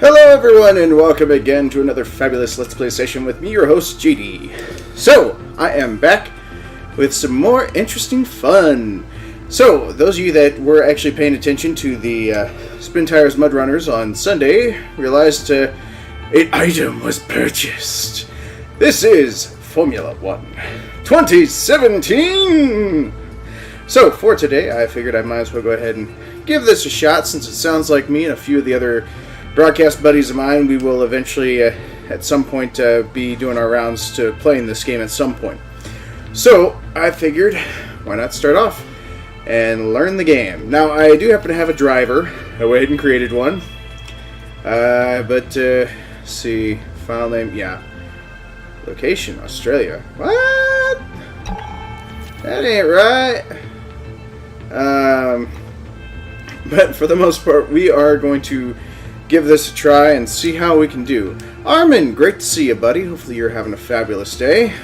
Hello everyone and welcome again to another fabulous Let's Play session with me, your host, JD. So, I am back with some more interesting fun. So, those of you that were actually paying attention to the Spin Tires Mud Runners on Sunday realized an item was purchased. This is Formula 1 2017! So, for today, I figured I might as well go ahead and give this a shot, since it sounds like me and a few of the other broadcast buddies of mine, we will eventually, at some point, be doing our rounds to playing this game at some point. So, I figured, why not start off and learn the game. Now, I do happen to have a driver. I went ahead and created one. Let's see, file name, yeah. Location, Australia. What? That ain't right. But for the most part, we are going to give this a try and see how we can do. Armin, great to see you, buddy. Hopefully you're having a fabulous day.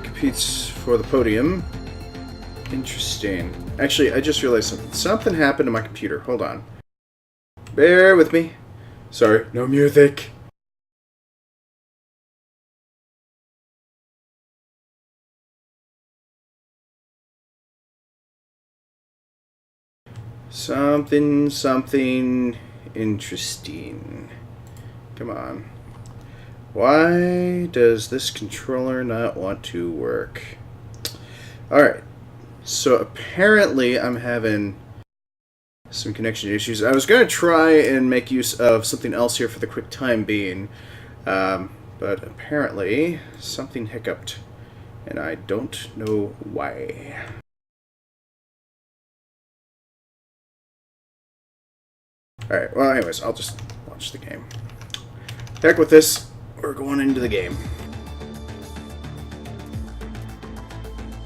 Competes for the podium. Interesting. Actually, I just realized something. Something happened to my computer. Hold on. Bear with me. Sorry, no music. Something interesting. Come on. Why does this controller not want to work? Alright, so apparently I'm having some connection issues. I was going to try and make use of something else here for the quick time being, but apparently something hiccuped, and I don't know why. Alright, well anyways, I'll just watch the game. Heck with this. We're going into the game.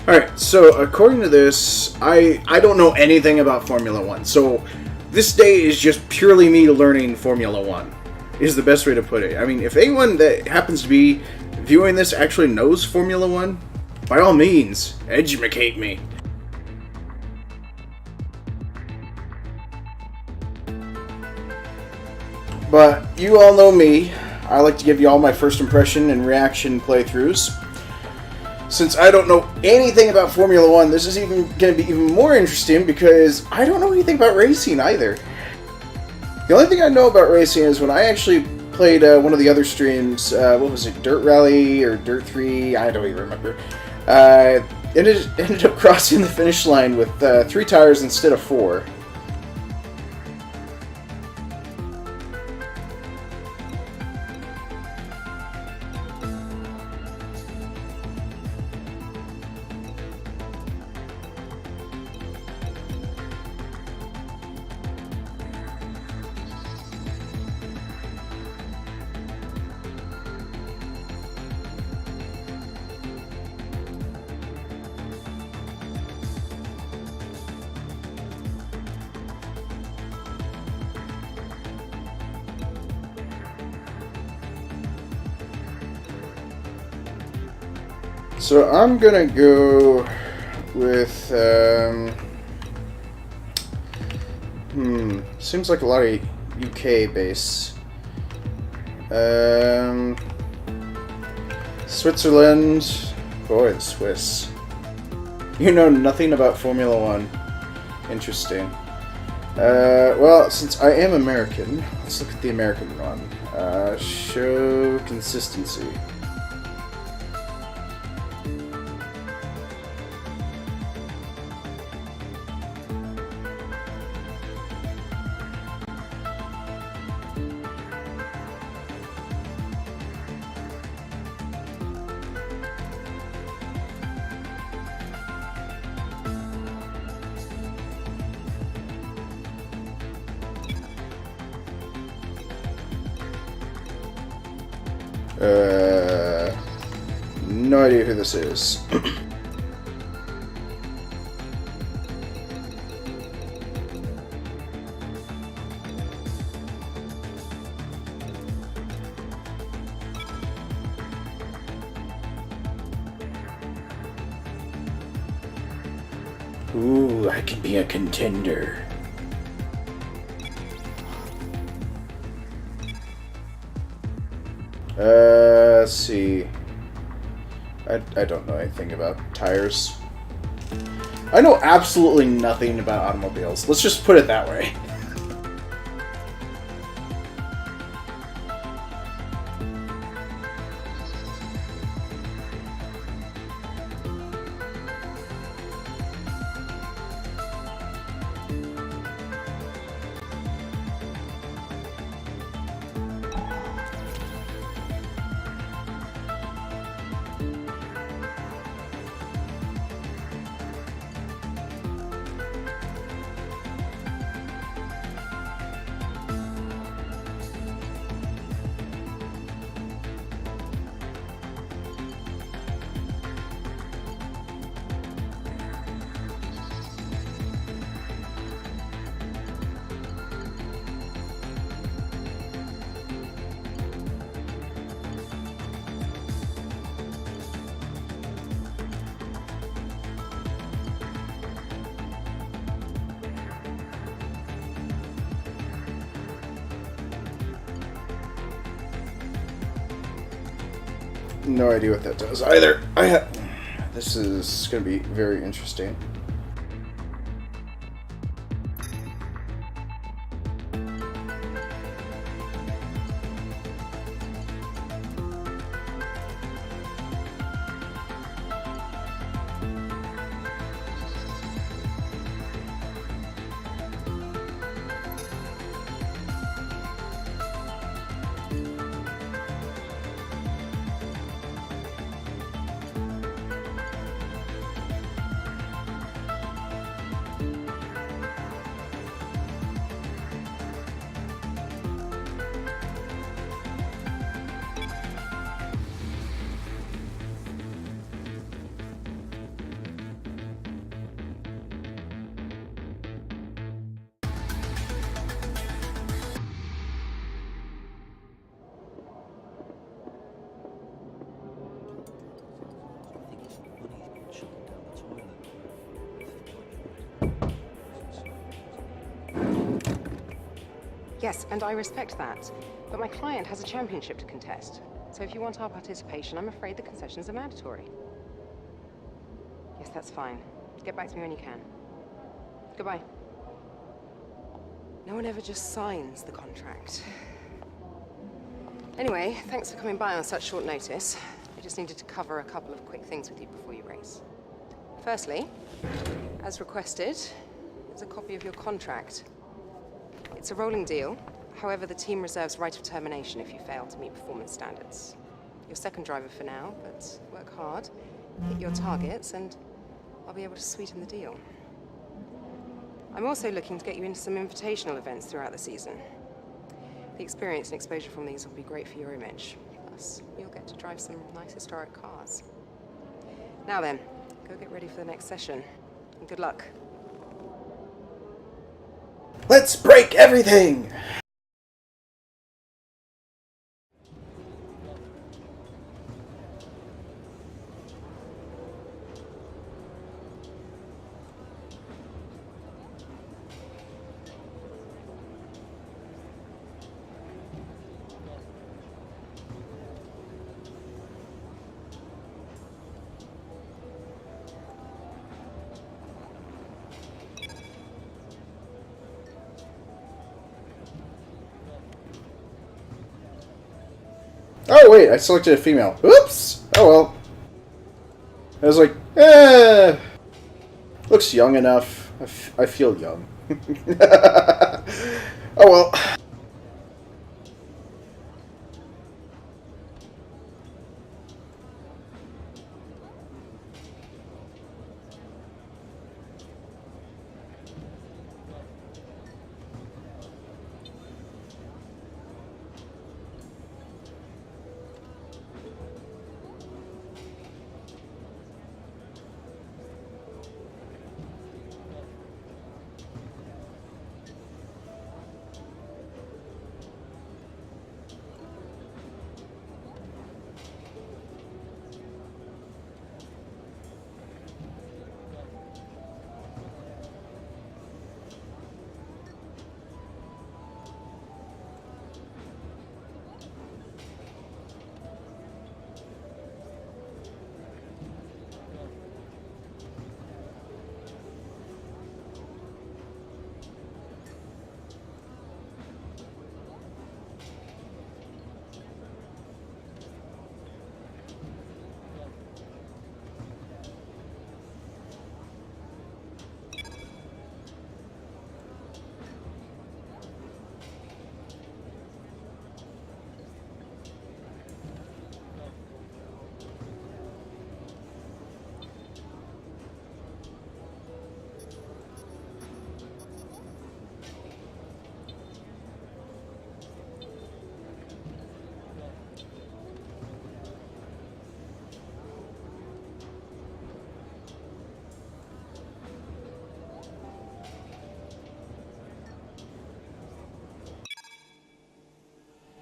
Alright, so according to this, I don't know anything about Formula 1. So this day is just purely me learning Formula 1, is the best way to put it. I mean, if anyone that happens to be viewing this actually knows Formula 1, by all means, educate me. But you all know me. I like to give you all my first impression and reaction playthroughs. Since I don't know anything about Formula 1, this is even going to be even more interesting because I don't know anything about racing either. The only thing I know about racing is when I actually played one of the other streams, what was it, Dirt Rally or Dirt 3, I don't even remember. Ended up crossing the finish line with 3 tires instead of 4. So I'm gonna go with, seems like a lot of UK base. Switzerland, boy, the Swiss. You know nothing about Formula 1. Interesting. Well, since I am American, let's look at the American one. Show consistency. No idea who this is. Ooh, I can be a contender. Let's see. I don't know anything about tires. I know absolutely nothing about automobiles. Let's just put it that way. No idea what that does either. This is going to be very interesting. Yes, and I respect that. But my client has a championship to contest. So if you want our participation, I'm afraid the concessions are mandatory. Yes, that's fine. Get back to me when you can. Goodbye. No one ever just signs the contract. Anyway, thanks for coming by on such short notice. I just needed to cover a couple of quick things with you before you race. Firstly, as requested, there's a copy of your contract. It's a rolling deal. However, the team reserves right of termination if you fail to meet performance standards. You're second driver for now, but work hard, hit your targets, and I'll be able to sweeten the deal. I'm also looking to get you into some invitational events throughout the season. The experience and exposure from these will be great for your image. Plus, you'll get to drive some nice historic cars. Now then, go get ready for the next session, and good luck. Let's break everything! Oh wait, I selected a female. Oops! Oh well. I was like, looks young enough. I feel young. Oh well.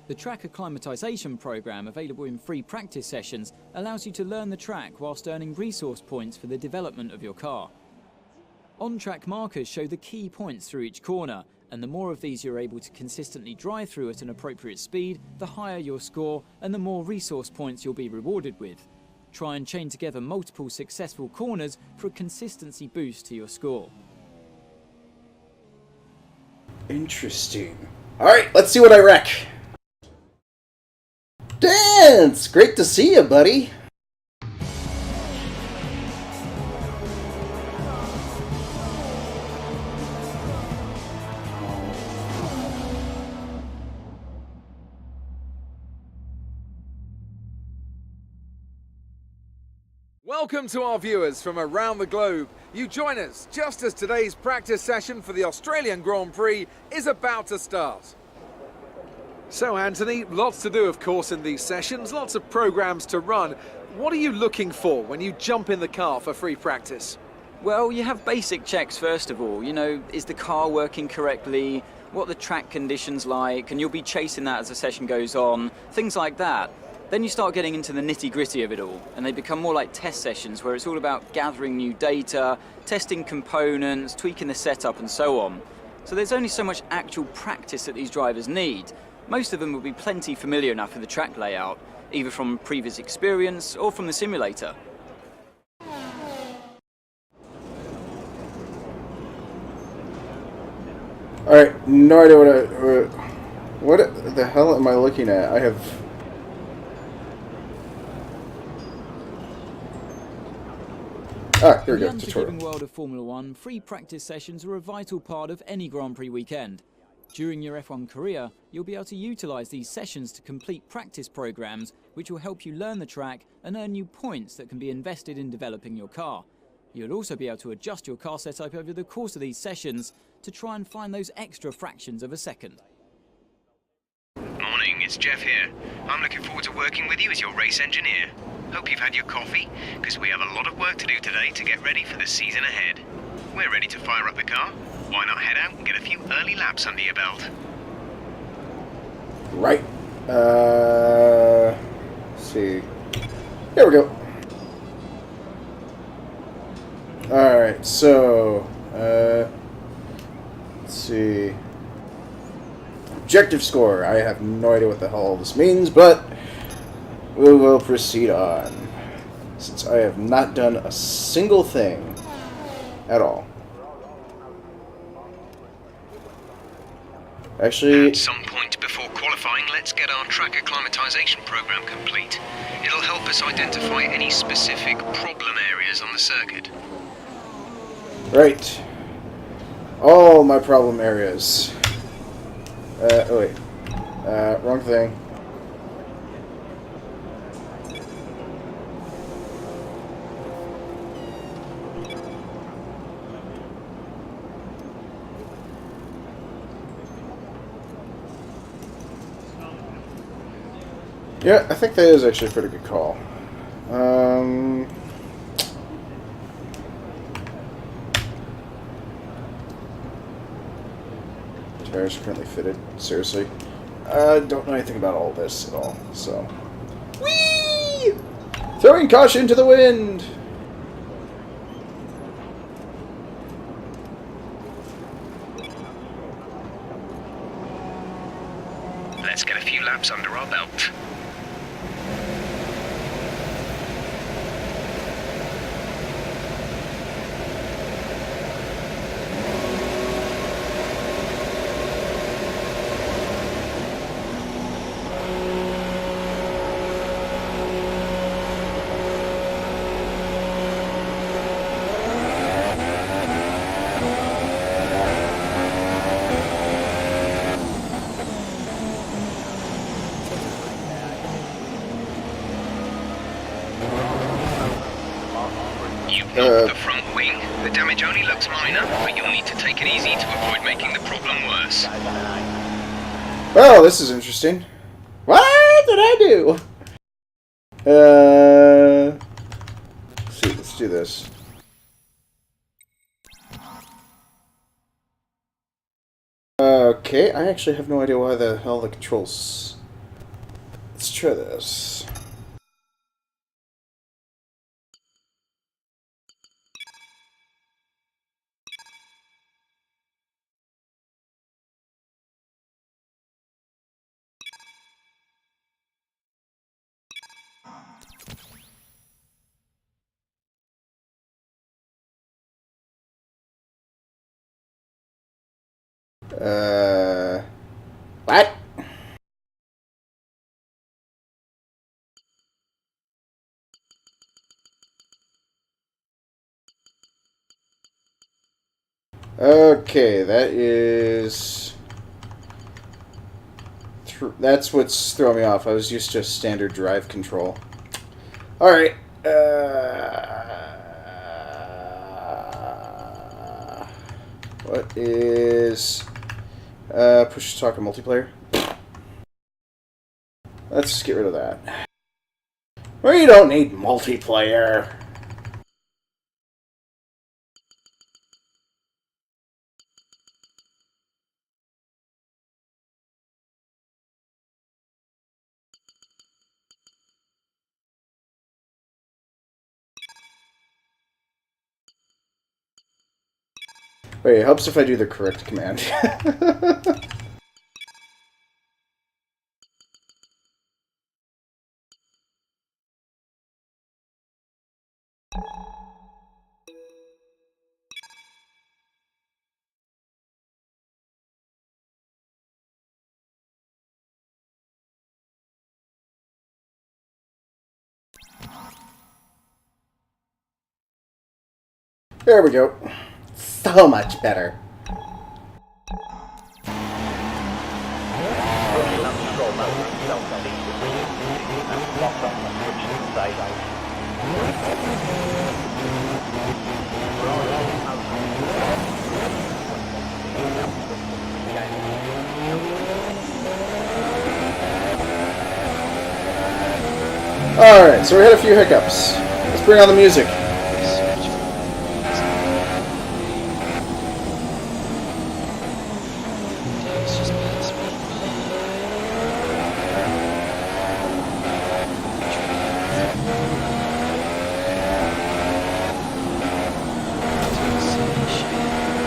The track acclimatization program, available in free practice sessions, allows you to learn the track whilst earning resource points for the development of your car. On-track markers show the key points through each corner, and the more of these you're able to consistently drive through at an appropriate speed, the higher your score and the more resource points you'll be rewarded with. Try and chain together multiple successful corners for a consistency boost to your score. Interesting. Alright, let's see what I wreck. Dance! Great to see you, buddy. Welcome to our viewers from around the globe. You join us just as today's practice session for the Australian Grand Prix is about to start. So Anthony, lots to do of course in these sessions, lots of programs to run. What are you looking for when you jump in the car for free practice? Well, you have basic checks first of all. You know, is the car working correctly? What are the track conditions like? And you'll be chasing that as the session goes on. Things like that. Then you start getting into the nitty-gritty of it all, and they become more like test sessions where it's all about gathering new data, testing components, tweaking the setup and so on. So there's only so much actual practice that these drivers need. Most of them will be plenty familiar enough with the track layout, either from previous experience or from the simulator. Alright, no idea what the hell am I looking at? I have... Ah, here we go, In the tutorial. unforgiving world of Formula One, free practice sessions are a vital part of any Grand Prix weekend. During your F1 career, you'll be able to utilise these sessions to complete practice programs which will help you learn the track and earn you points that can be invested in developing your car. You'll also be able to adjust your car setup over the course of these sessions to try and find those extra fractions of a second. Morning, it's Jeff here. I'm looking forward to working with you as your race engineer. Hope you've had your coffee, because we have a lot of work to do today to get ready for the season ahead. We're ready to fire up the car. Why not head out and get a few early laps under your belt? Right. Let's see. There we go. Alright, so, let's see. Objective score. I have no idea what the hell all this means, but we will proceed on, since I have not done a single thing at all. Actually, At some point before qualifying, let's get our track acclimatization program complete. It'll help us identify any specific problem areas on the circuit. right. All my problem areas. Oh wait. Wrong thing. Yeah, I think that is actually a pretty good call. Tires currently fitted. Seriously. I don't know anything about all this at all, so... Whee! Throwing caution to the wind! Let's get a few laps under our belt. You've knocked the front wing. The damage only looks minor, but you'll need to take it easy to avoid making the problem worse. Well, this is interesting. What did I do? Let's see, let's do this. Okay, I actually have no idea why the hell the controls try this. What? Okay, that is... That's what's throwing me off. I was used to standard drive control. Alright. What is... push to talk and multiplayer? Let's just get rid of that. We don't need multiplayer. Wait, it helps if I do the correct command. There we go. So much better. Alright, so we had a few hiccups. Let's bring on the music.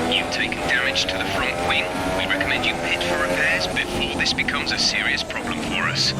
You've taken damage to the front wing. We recommend you pit for repairs before this becomes a serious problem for us.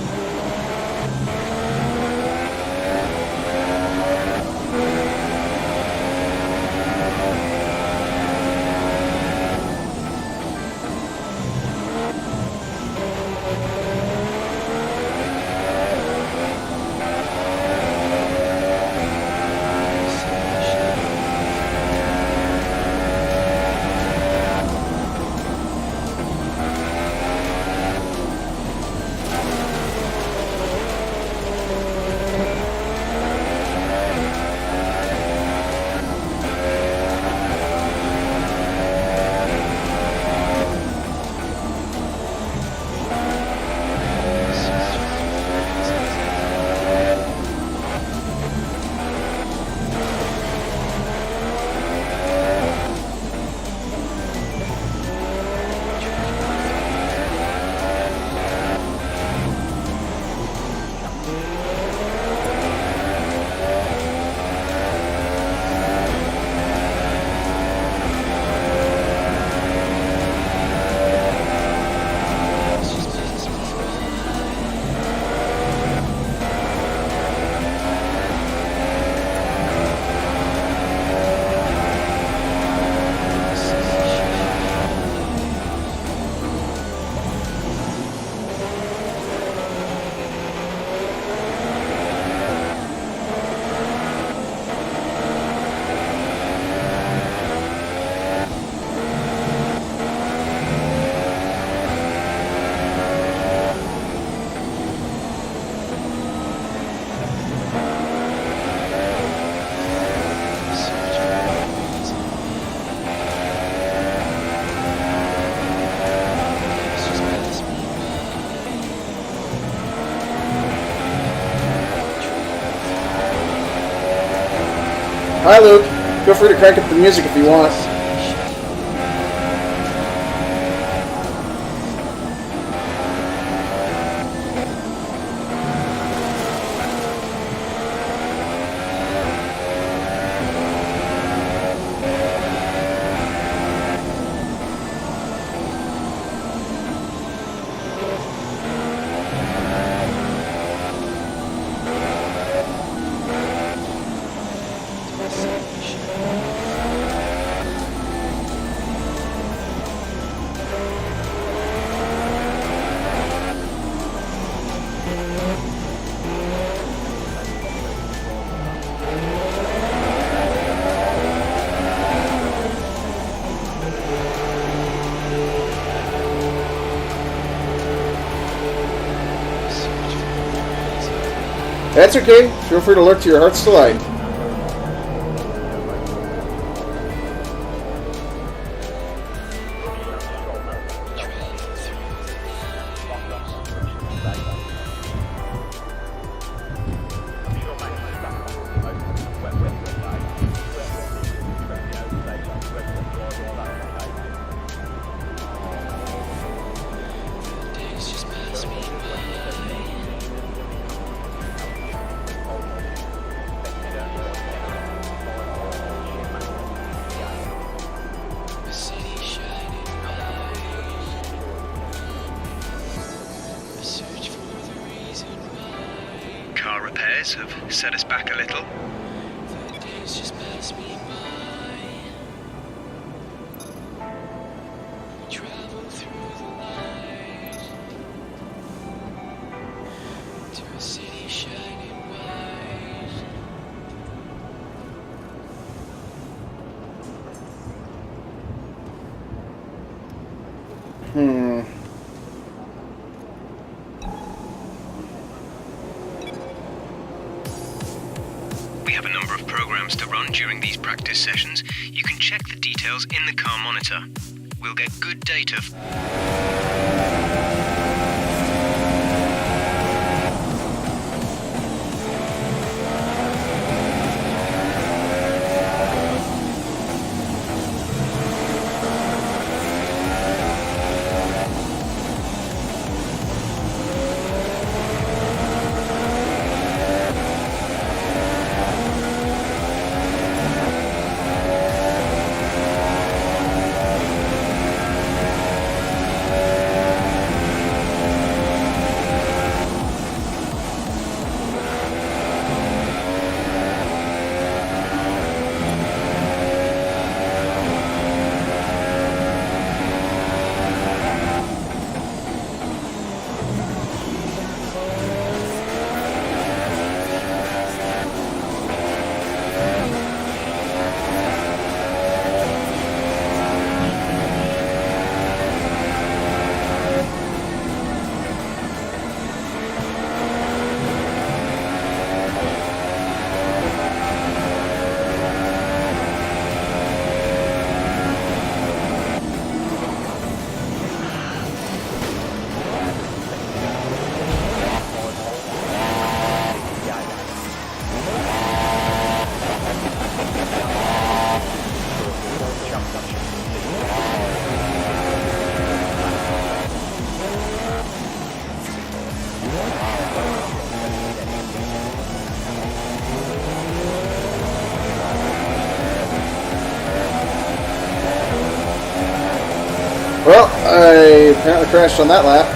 Hi, Luke. Feel free to crank up the music if you want. That's okay. Feel free to lurk to your heart's delight. Car repairs have set us back a little. We have a number of programs to run during these practice sessions. You can check the details in the car monitor. We'll get good data. Well, I apparently crashed on that lap.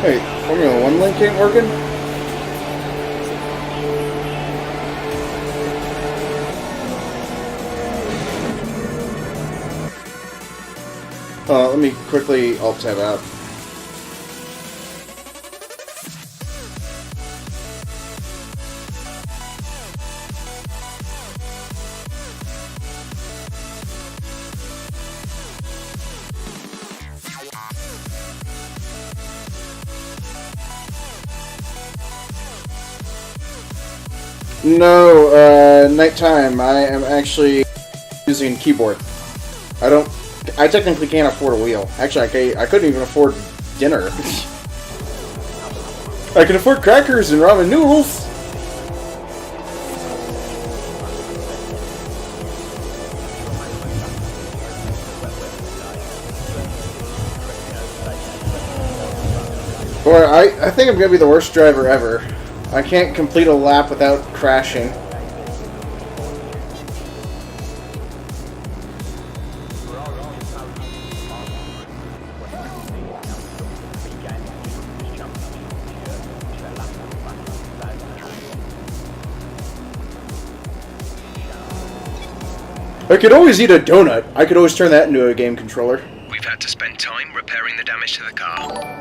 Hey, Formula One link ain't working? Let me quickly alt-tab out. No, nighttime. I am actually using keyboard. I technically can't afford a wheel. Actually, I couldn't even afford dinner. I can afford crackers and ramen noodles. Boy, I think I'm going to be the worst driver ever. I can't complete a lap without crashing. I could always eat a donut. I could always turn that into a game controller. We've had to spend time repairing the damage to the car.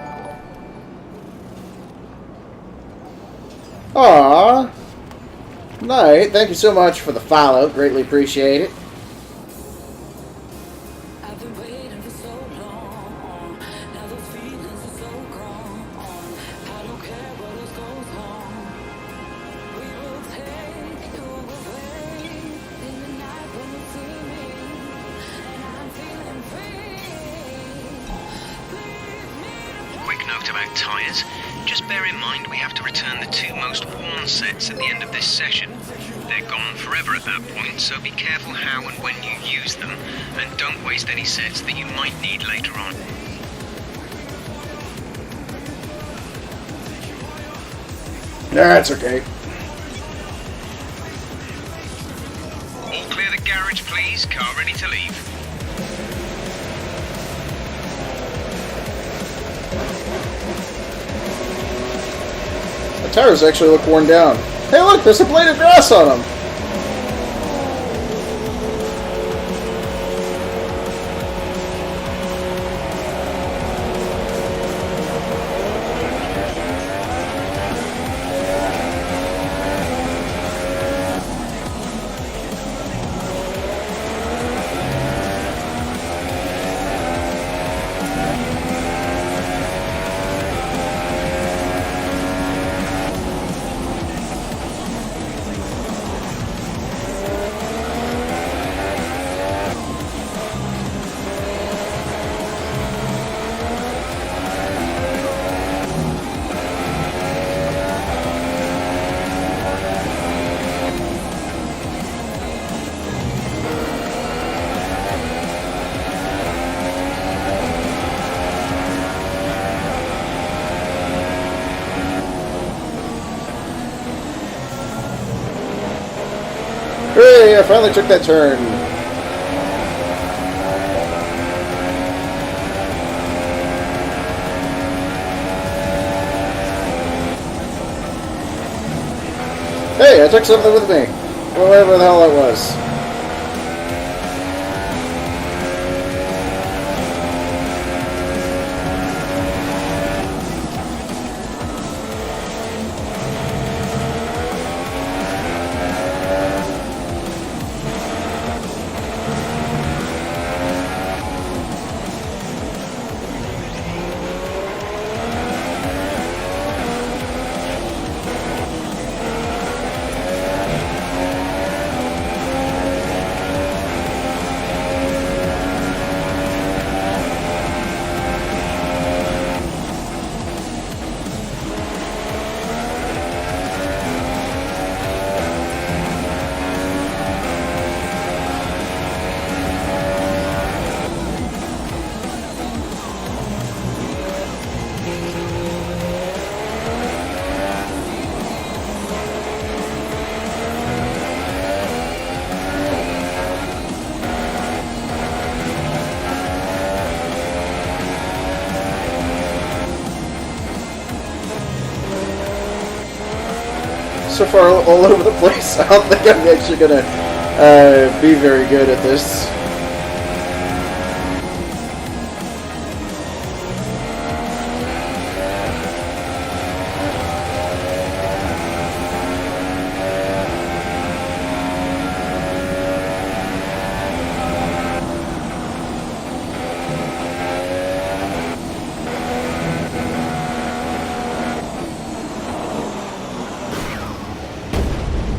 Aww. Knight, thank you so much for the follow. Greatly appreciate it. I've been waiting for so long. Now those feelings are so gone. I don't care what else goes on. We will take you away in the night when you see me, and I'm feeling free. Quick note about tyres. Just bear in mind we have to return the 2 most worn sets at the end of this session. They're gone forever at that point, so be careful how and when you use them, and don't waste any sets that you might need later on. That's okay. All clear the garage, please. Car ready to leave. The tires actually look worn down. Hey look, there's a blade of grass on them! Hey, I finally took that turn. Hey, I took something with me. Whatever the hell that was. So far all over the place. I don't think I'm actually gonna be very good at this.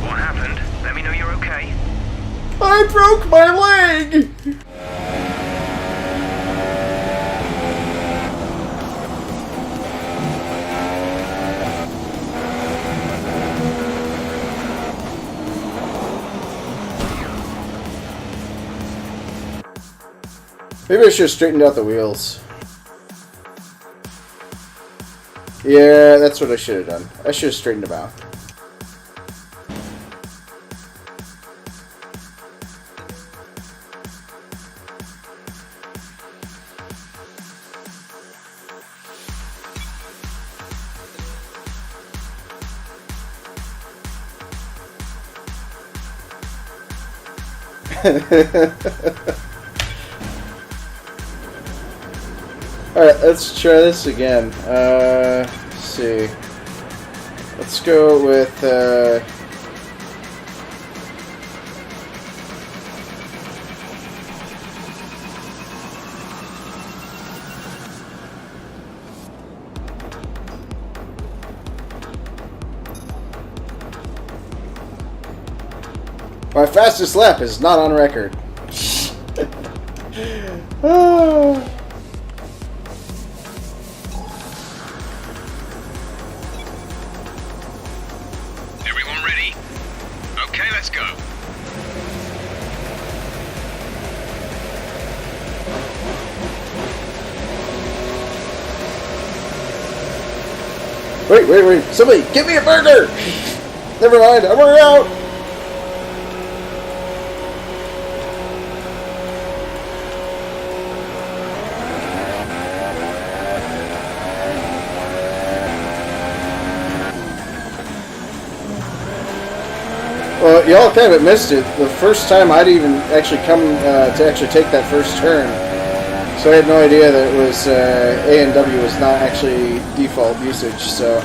What happened? Let me know you're okay. I broke my leg! Maybe I should have straightened out the wheels. Yeah, that's what I should have done. I should have straightened him out. Alright, let's try this again. Let's see. Let's go with, my fastest lap is not on record. Oh. Everyone ready? Okay, let's go. Wait. Somebody, give me a burger! Never mind, I'm already out! Well, y'all kind of missed it. The first time I'd even actually come to actually take that first turn. So I had no idea that it was A and W was not actually default usage, so...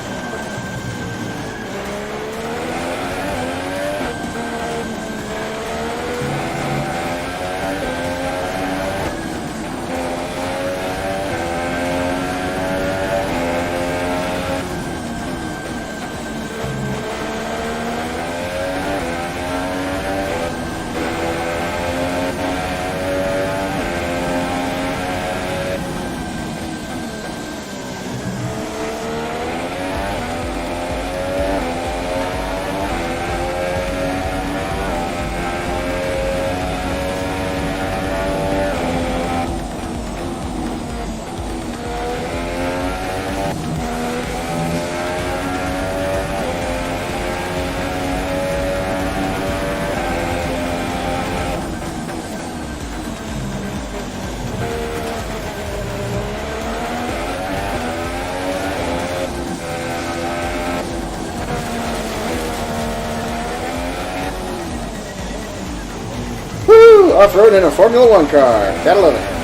Woo! Off-road in a Formula One car. Gotta love it.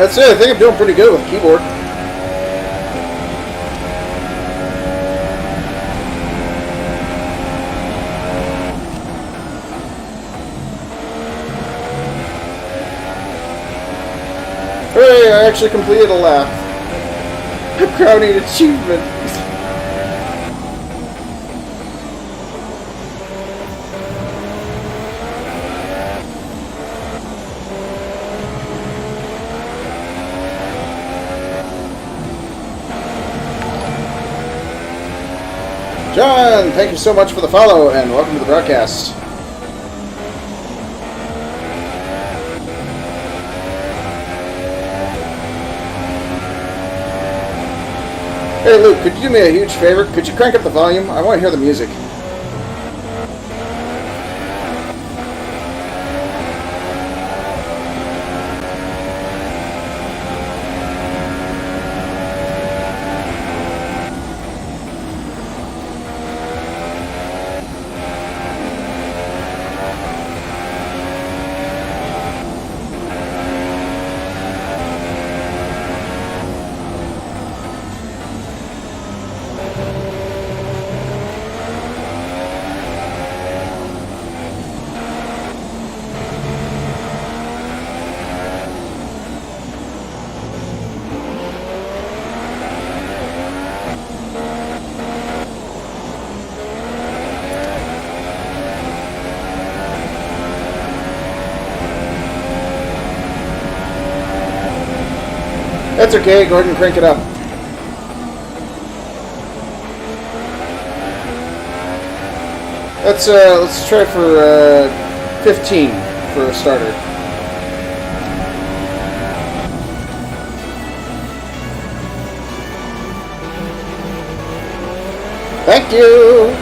That's it. I think I'm doing pretty good with the keyboard. Hey, I actually completed a lap. A crowning achievement. John, thank you so much for the follow, and welcome to the broadcast. Hey Luke, could you do me a huge favor? Could you crank up the volume? I want to hear the music. That's okay, go ahead and crank it up. Let's try for 15 for a starter. Thank you.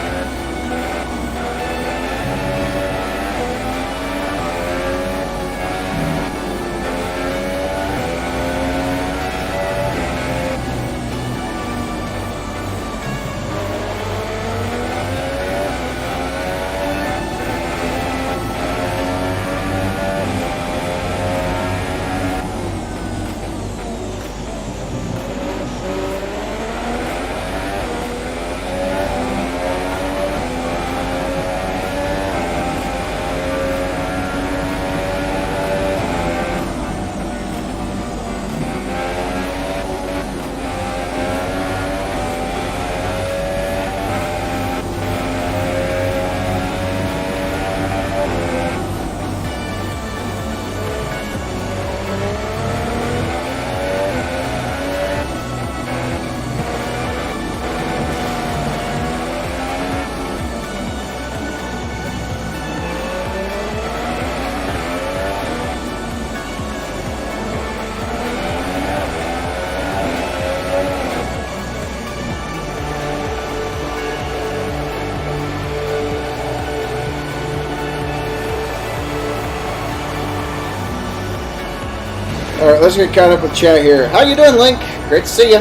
Alright, let's get caught up with chat here. How you doing, Link? Great to see you.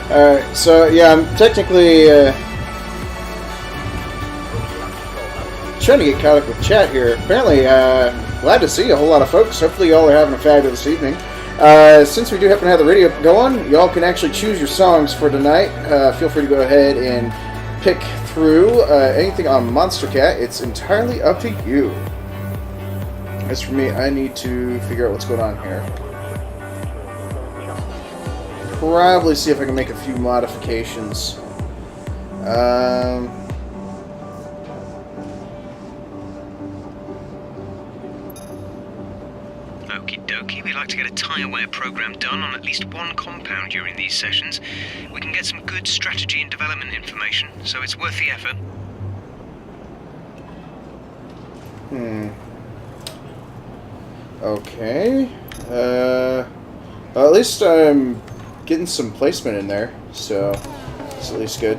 Alright, so yeah, I'm technically trying to get caught up with chat here. Apparently, glad to see a whole lot of folks. Hopefully y'all are having a fabulous evening. Since we do happen to have the radio going, y'all can actually choose your songs for tonight. Feel free to go ahead and pick through anything on Monster Cat. It's entirely up to you. As for me, I need to figure out what's going on here. Probably see if I can make a few modifications. Okie dokie, we like to get a tie-away program done on at least one compound during these sessions. We can get some good strategy and development information, so it's worth the effort. Okay. Well, at least I'm getting some placement in there, so it's at least good.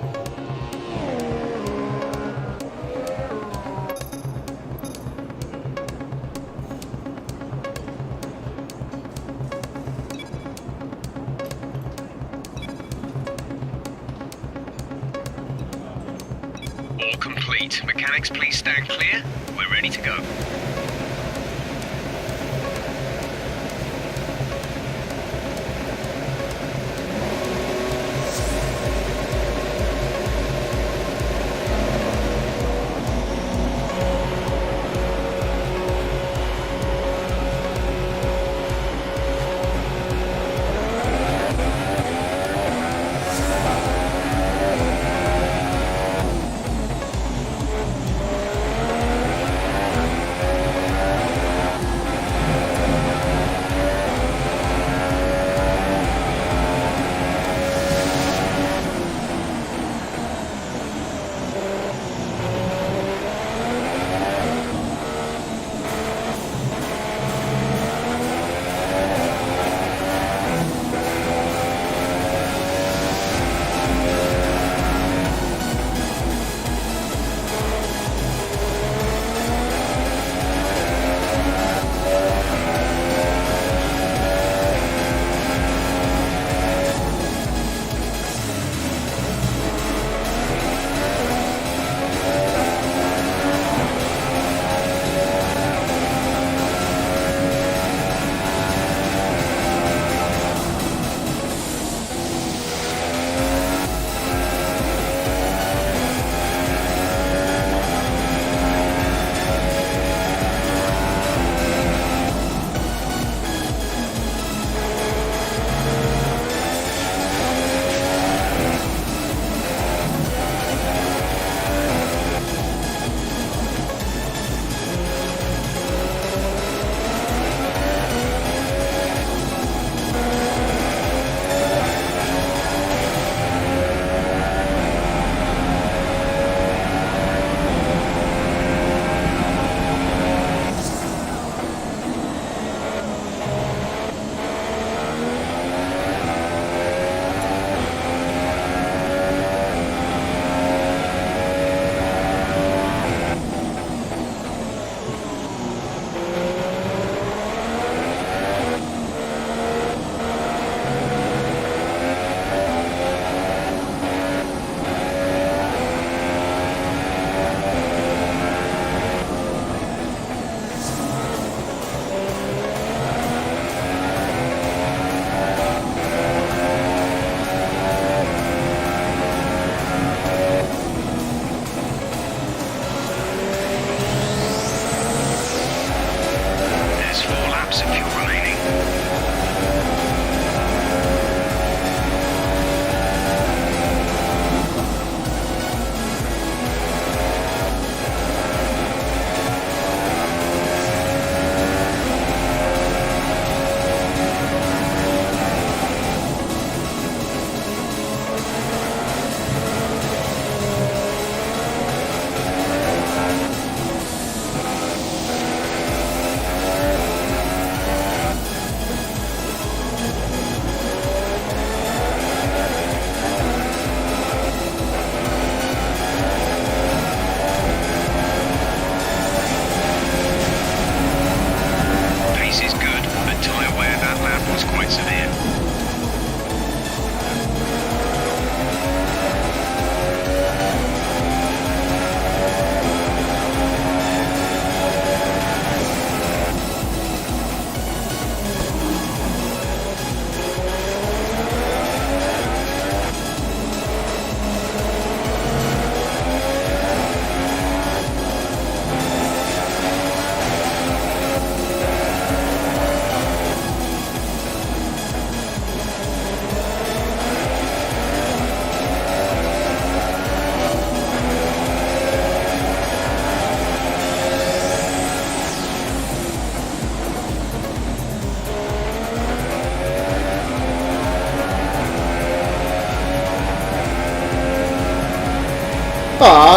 All complete. Mechanics, please stand clear. We're ready to go.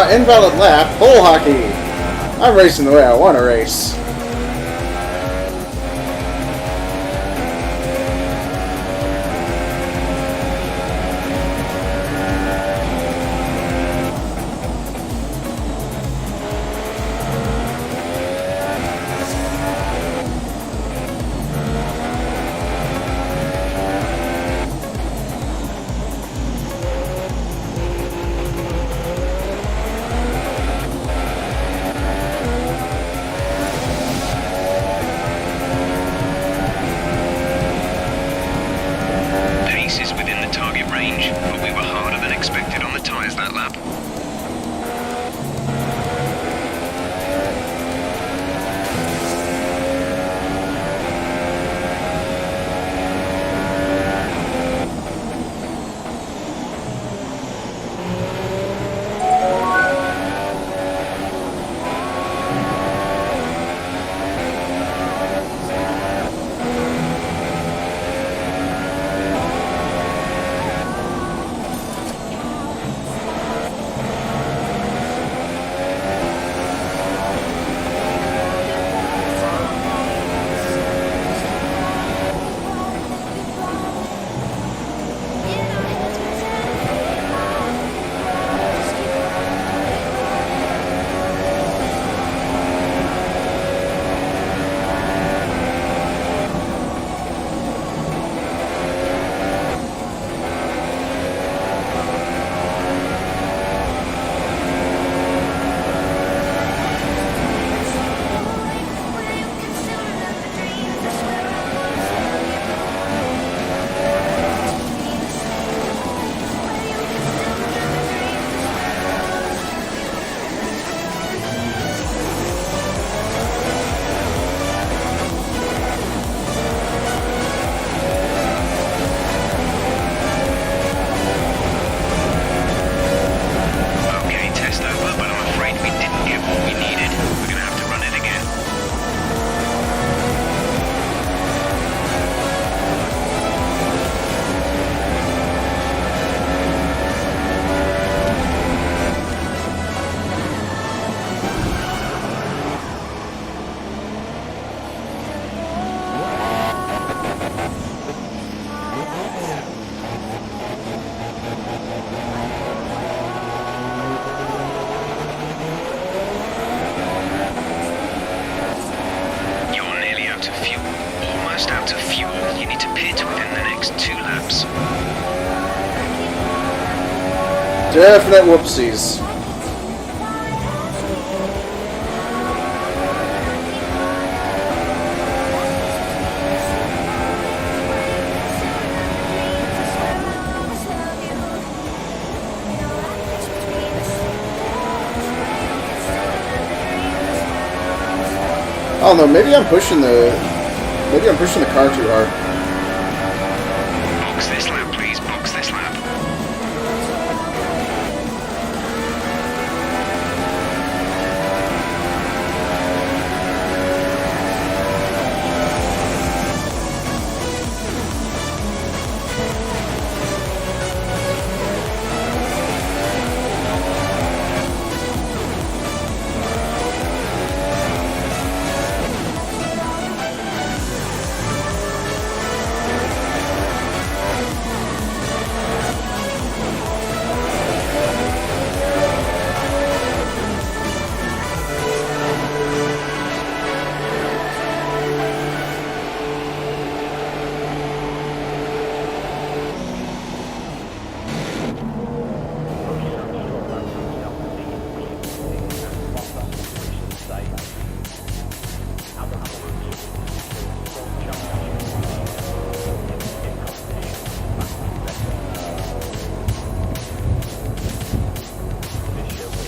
invalid lap. Pole hockey. I'm racing the way I want to race. Pace is within the target range, but we were harder than expected on the tyres that lap. Okay, test over, but I'm afraid we didn't get what we needed. We're gonna have to run it again. You're nearly out of fuel. Almost out of fuel. You need to pit within the next 2 laps. Definite whoopsies. Oh no, maybe I'm pushing the car too hard. Box this lap, please. Box this lap.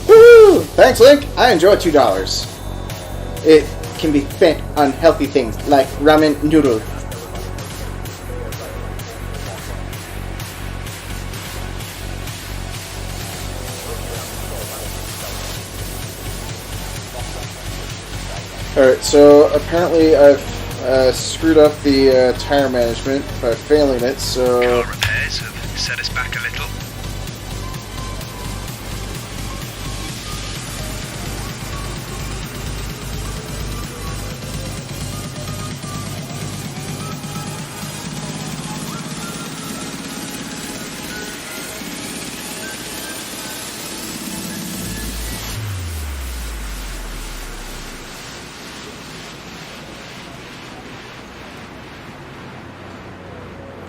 Woo! Thanks, Link. I enjoy $2. It can be spent on healthy things like ramen noodles. Alright, so apparently I've screwed up the tire management by failing it, so... Car repairs have set us back a little.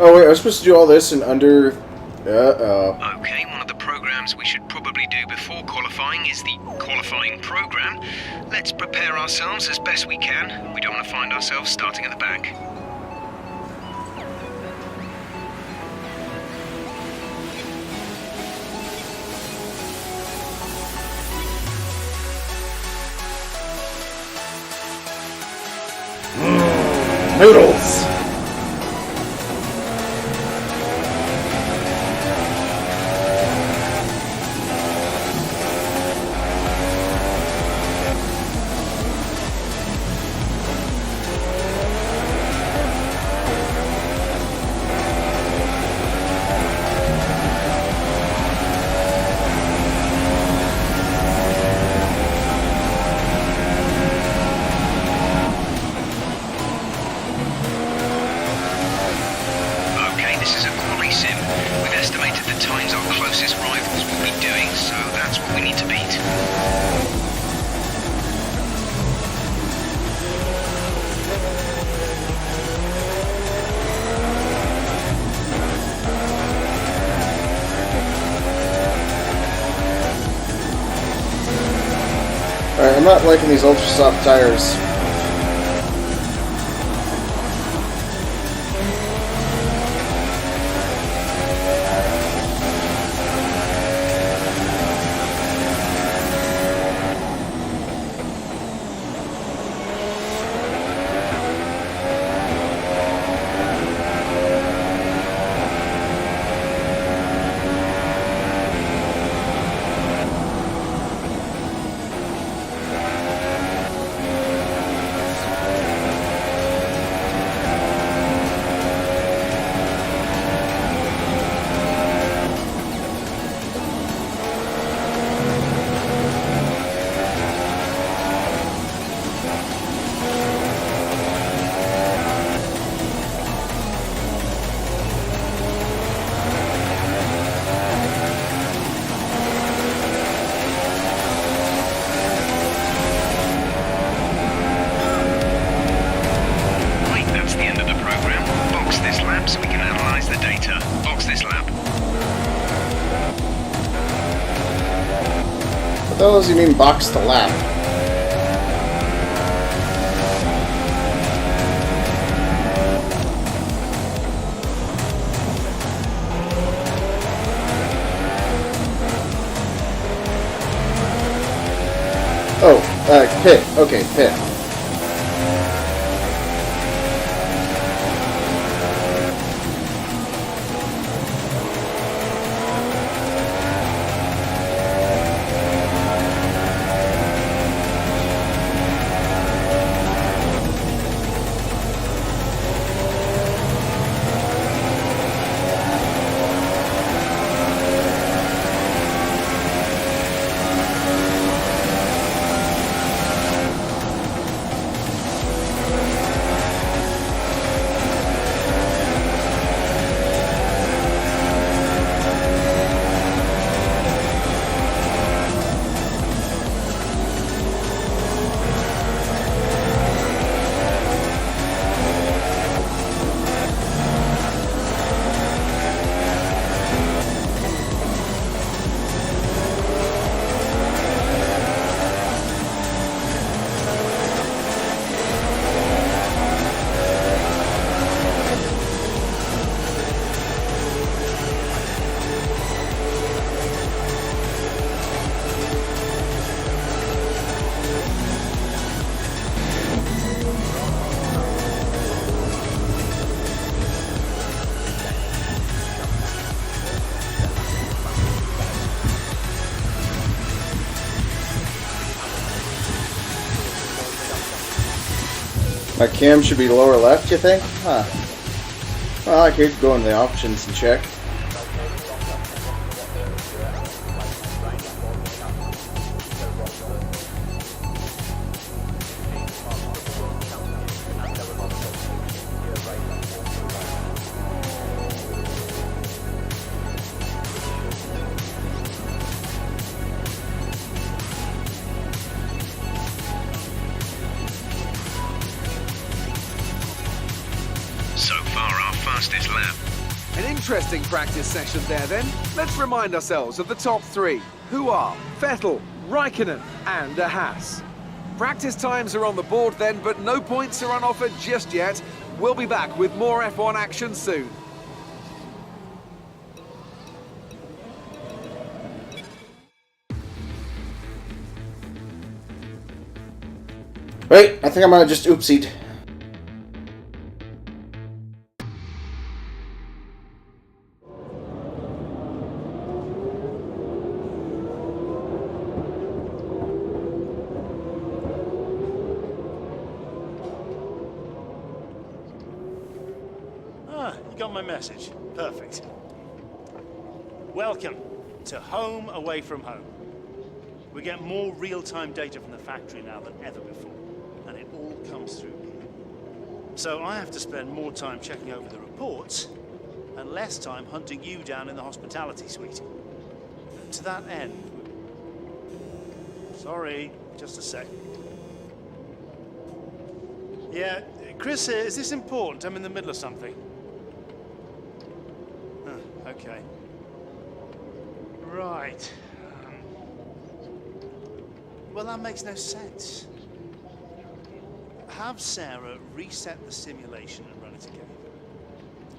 Oh wait, I was supposed to do all this in under... Uh-oh. Okay, one of the programs we should probably do before qualifying is the qualifying program. Let's prepare ourselves as best we can. We don't want to find ourselves starting at the back. Noodles! Okay, this is a quali sim. We've estimated the times our closest rivals will be doing, so that's what we need to beat. Alright, I'm not liking these ultra soft tires. Right, that's the end of the program. Box this lap so we can analyze the data. Box this lap. What the hell does he mean box to lap? Oh, pit. Okay, pit. My cam should be lower left, you think? Huh. Well, I could go in the options and check. So far, our fastest lap interesting practice session there then. Let's remind ourselves of the top three, who are Vettel, Raikkonen and De Haas. Practice times are on the board then, but no points are on offer just yet. We'll be back with more F1 action soon. Wait, I think I might have just oopsied. You got my message. Perfect. Welcome to Home Away from Home. We get more real-time data from the factory now than ever before, and it all comes through here. So I have to spend more time checking over the reports and less time hunting you down in the hospitality suite. To that end... Sorry, just a sec. Yeah, Chris, is this important? I'm in the middle of something. Okay. Right. Well, that makes no sense. Have Sarah reset the simulation and run it again.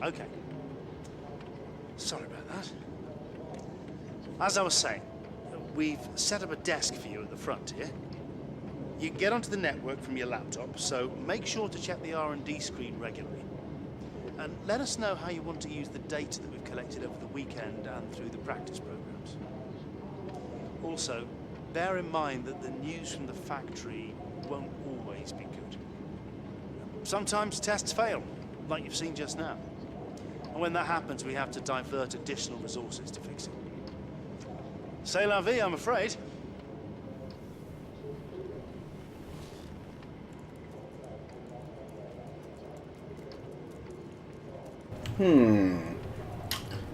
Okay. Sorry about that. As I was saying, we've set up a desk for you at the front here. You can get onto the network from your laptop, so make sure to check the R&D screen regularly. And let us know how you want to use the data that we've collected over the weekend and through the practice programs. Also, bear in mind that the news from the factory won't always be good. Sometimes tests fail, like you've seen just now. And when that happens, we have to divert additional resources to fix it. C'est la vie, I'm afraid.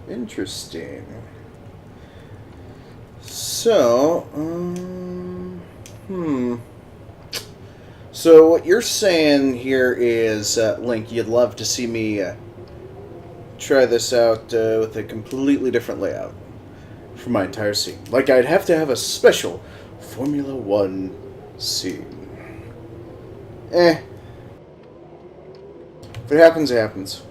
Interesting. So, So what you're saying here is, Link, you'd love to see me try this out with a completely different layout for my entire scene. Like I'd have to have a special Formula One scene. If it happens, it happens.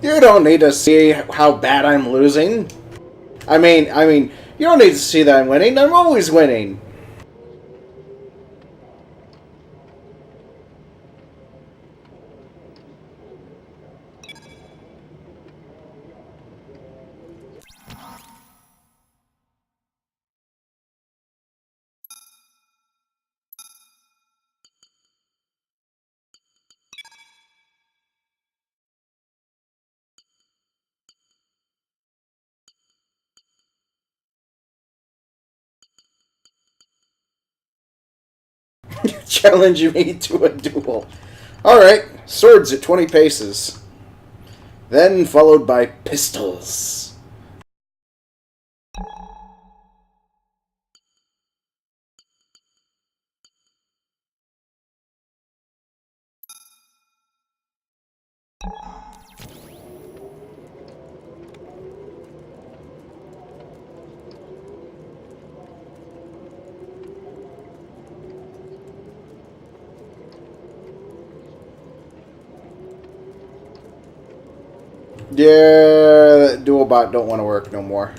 You don't need to see how bad I'm losing. I mean, you don't need to see that I'm winning. I'm always winning. Challenge me to a duel. Alright, swords at 20 paces. Then followed by pistols. Yeah, dual bot don't want to work no more.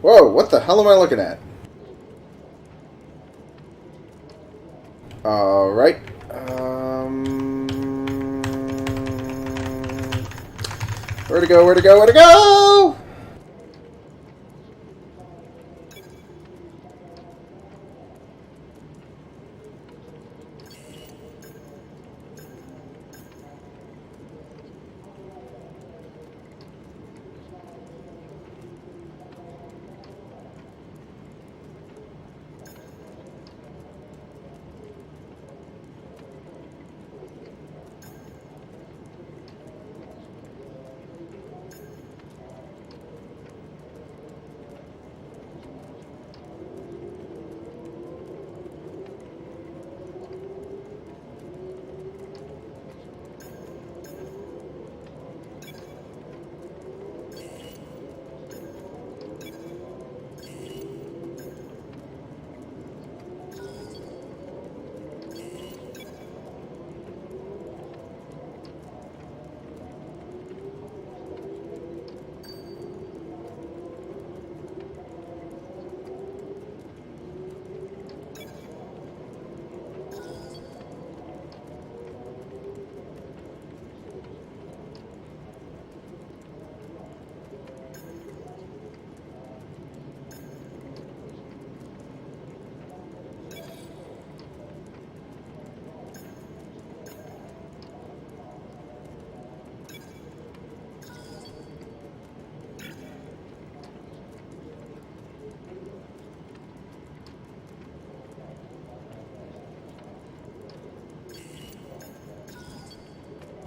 Whoa, what the hell am I looking at? Alright. Where to go, where to go, where to go?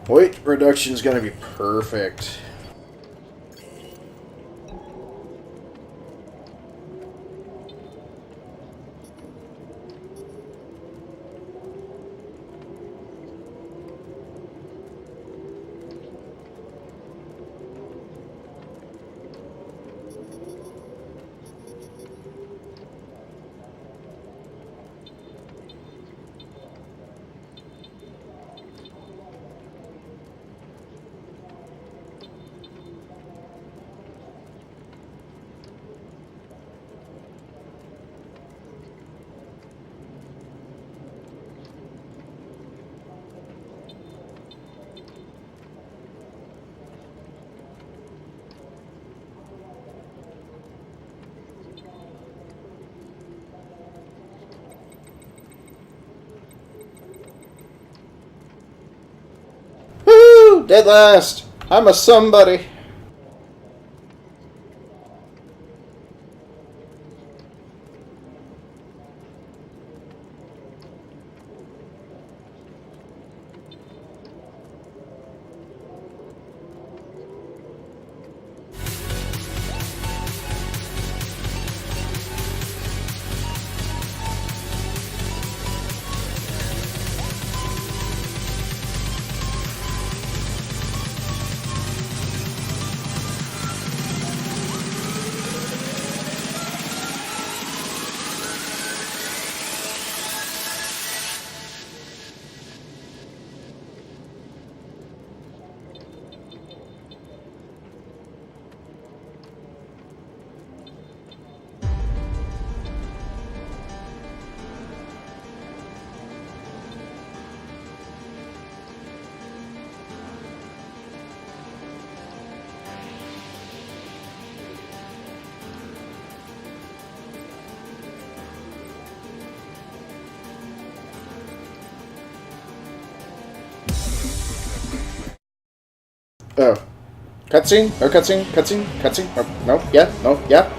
Weight reduction is going to be perfect. Woo! Dead last! I'm a somebody! Oh. Cutscene? Oh, cutscene? Cutscene? Cutscene? Oh, no? Yeah? No? Yeah?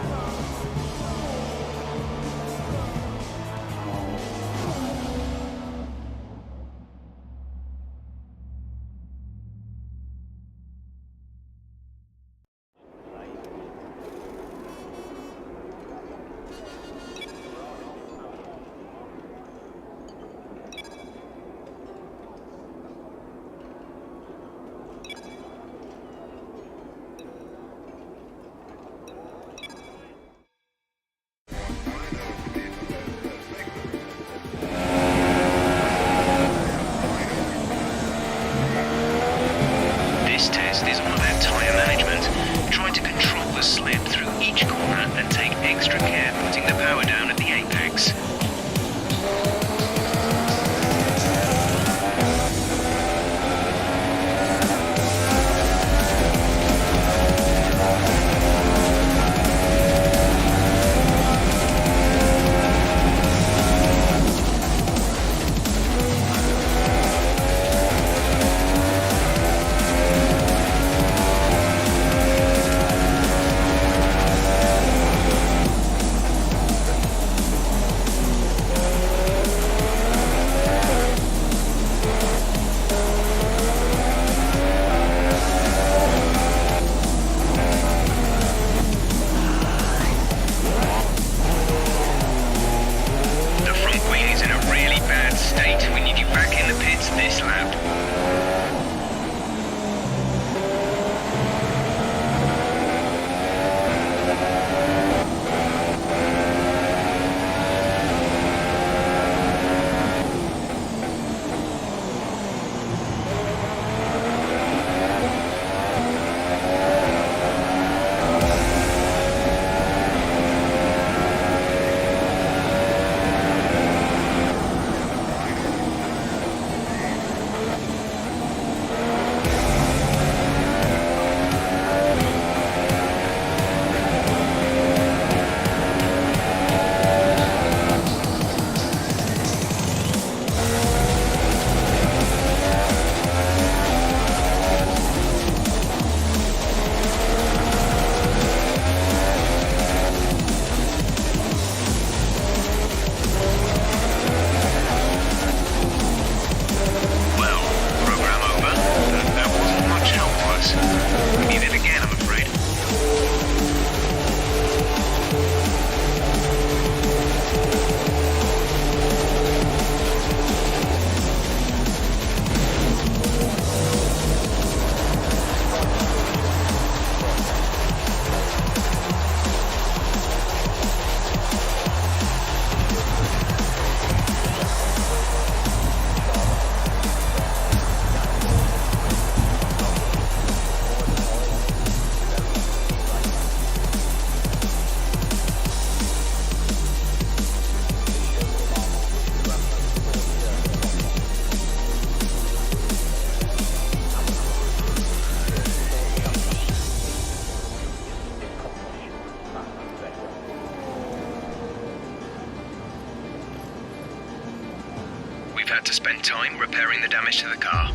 This test is all about tyre management. Try to control the slip through each corner and take extra care putting the power down at the apex. spend time repairing the damage to the car.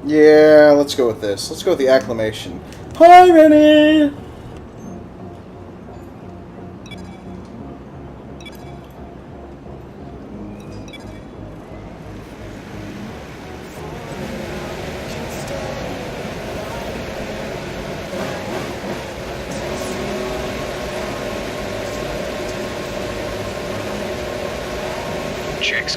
Yeah, let's go with this. Let's go with the acclamation. Hi, Rennie! Checks.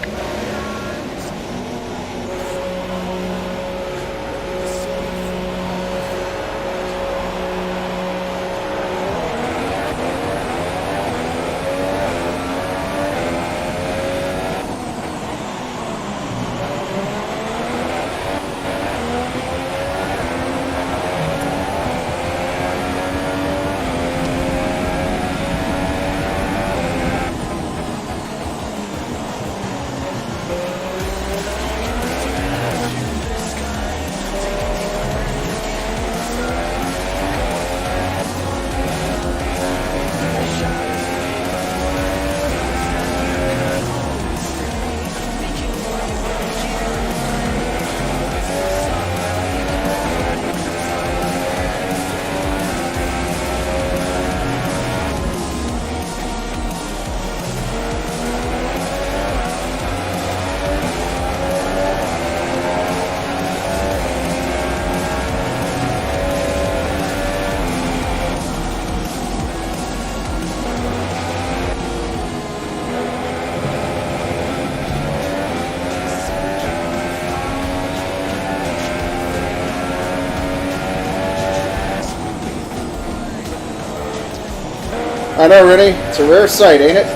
I know, Rennie. It's a rare sight, ain't it?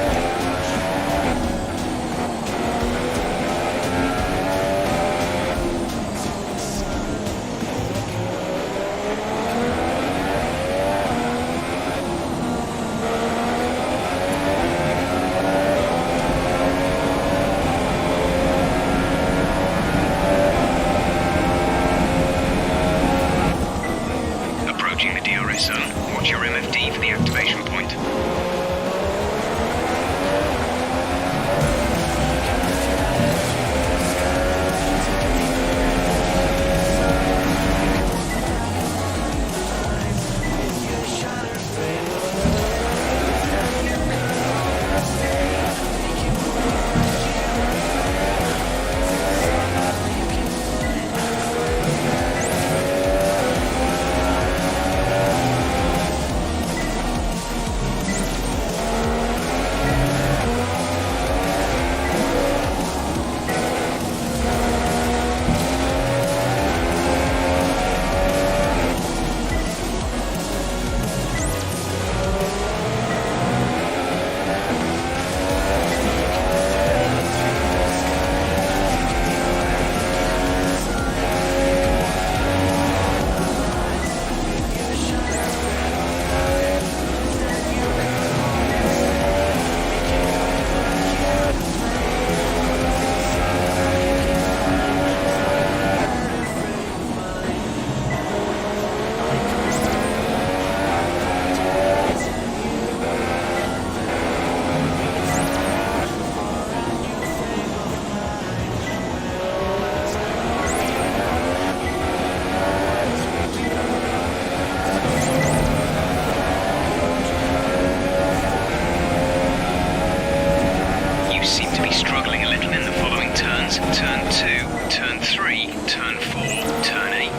Approaching the DRS zone. Watch your MFD for the activation point. Turn 2, turn 3, turn 4, turn 8.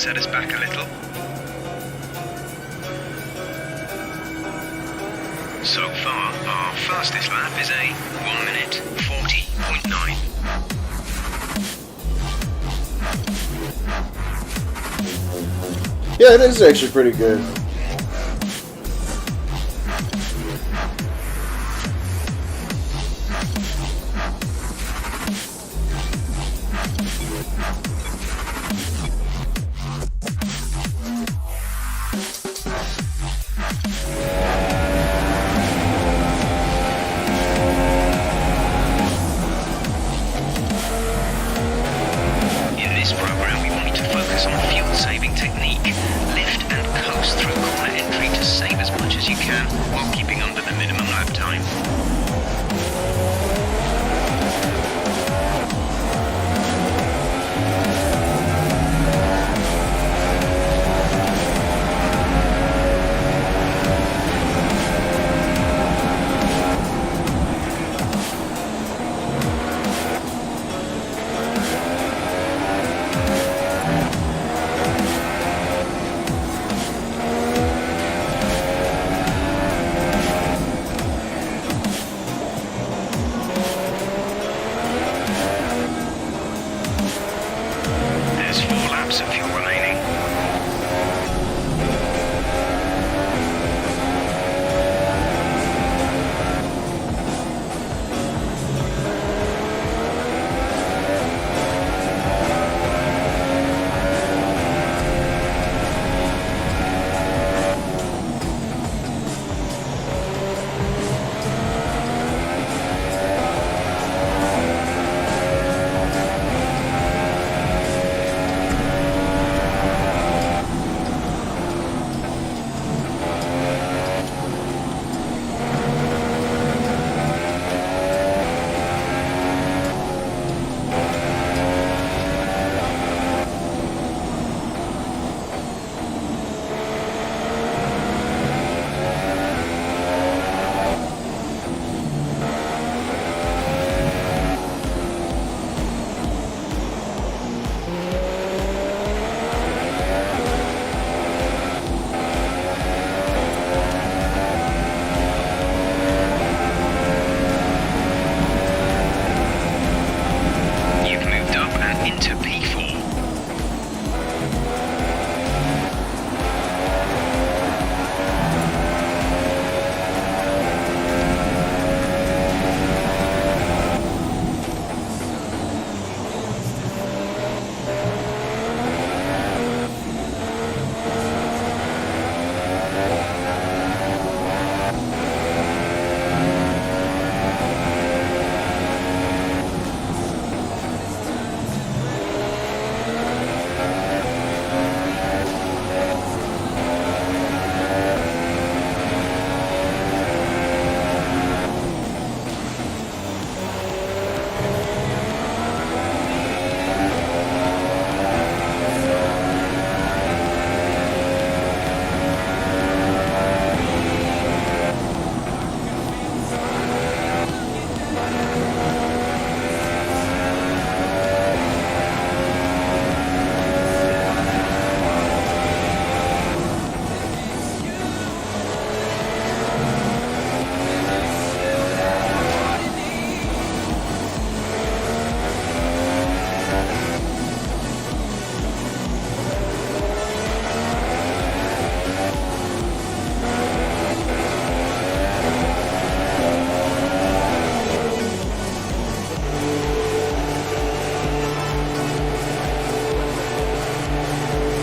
set us back a little. So far, our fastest lap is a 1 minute 40.9. Yeah, it is actually pretty good. In this program, we want you to focus on fuel-saving technique. Lift and coast through corner entry to save as much as you can while keeping under the minimum lap time. There's 4 laps of fuel remaining. You've moved up and into P4.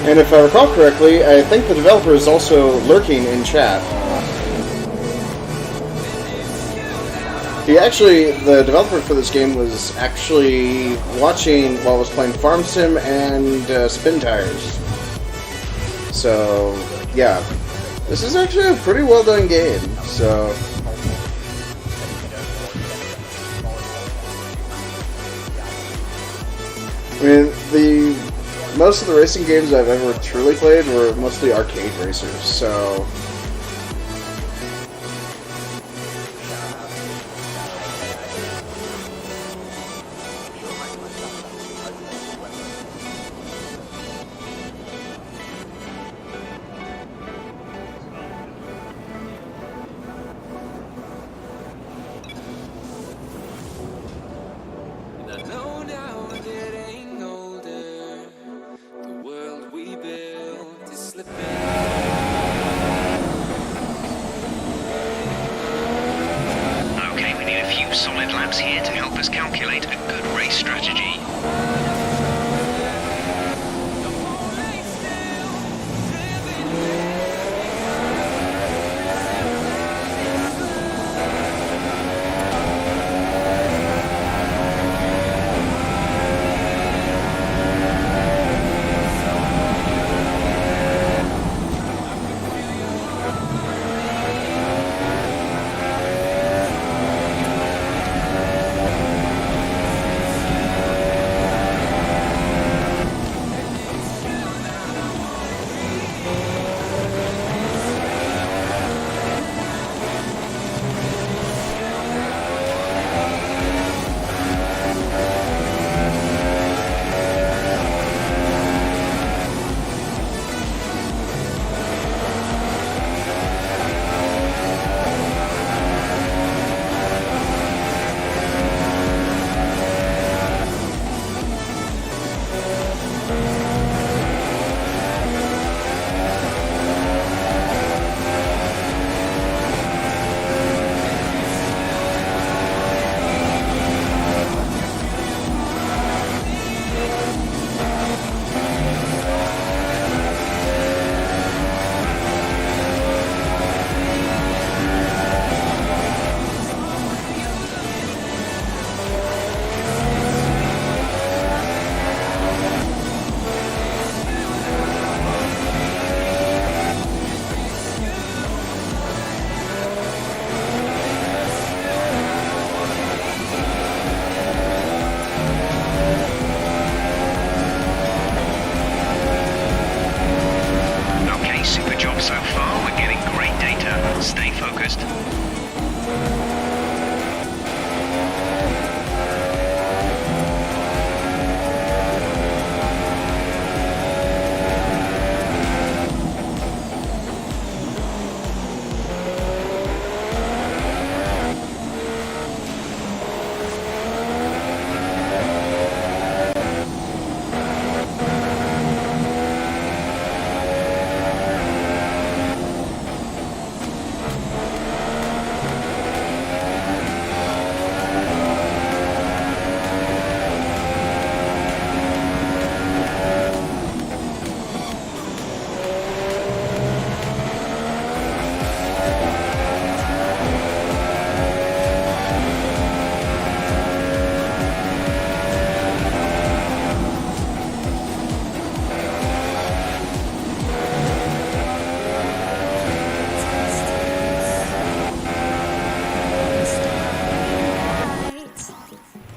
And if I recall correctly, I think the developer is also lurking in chat. The developer for this game was actually watching while I was playing Farm Sim and Spin Tires. So, yeah. This is actually a pretty well done game, so... I mean, most of the racing games I've ever truly played were mostly arcade racers, so... labs here to help us calculate a good race strategy.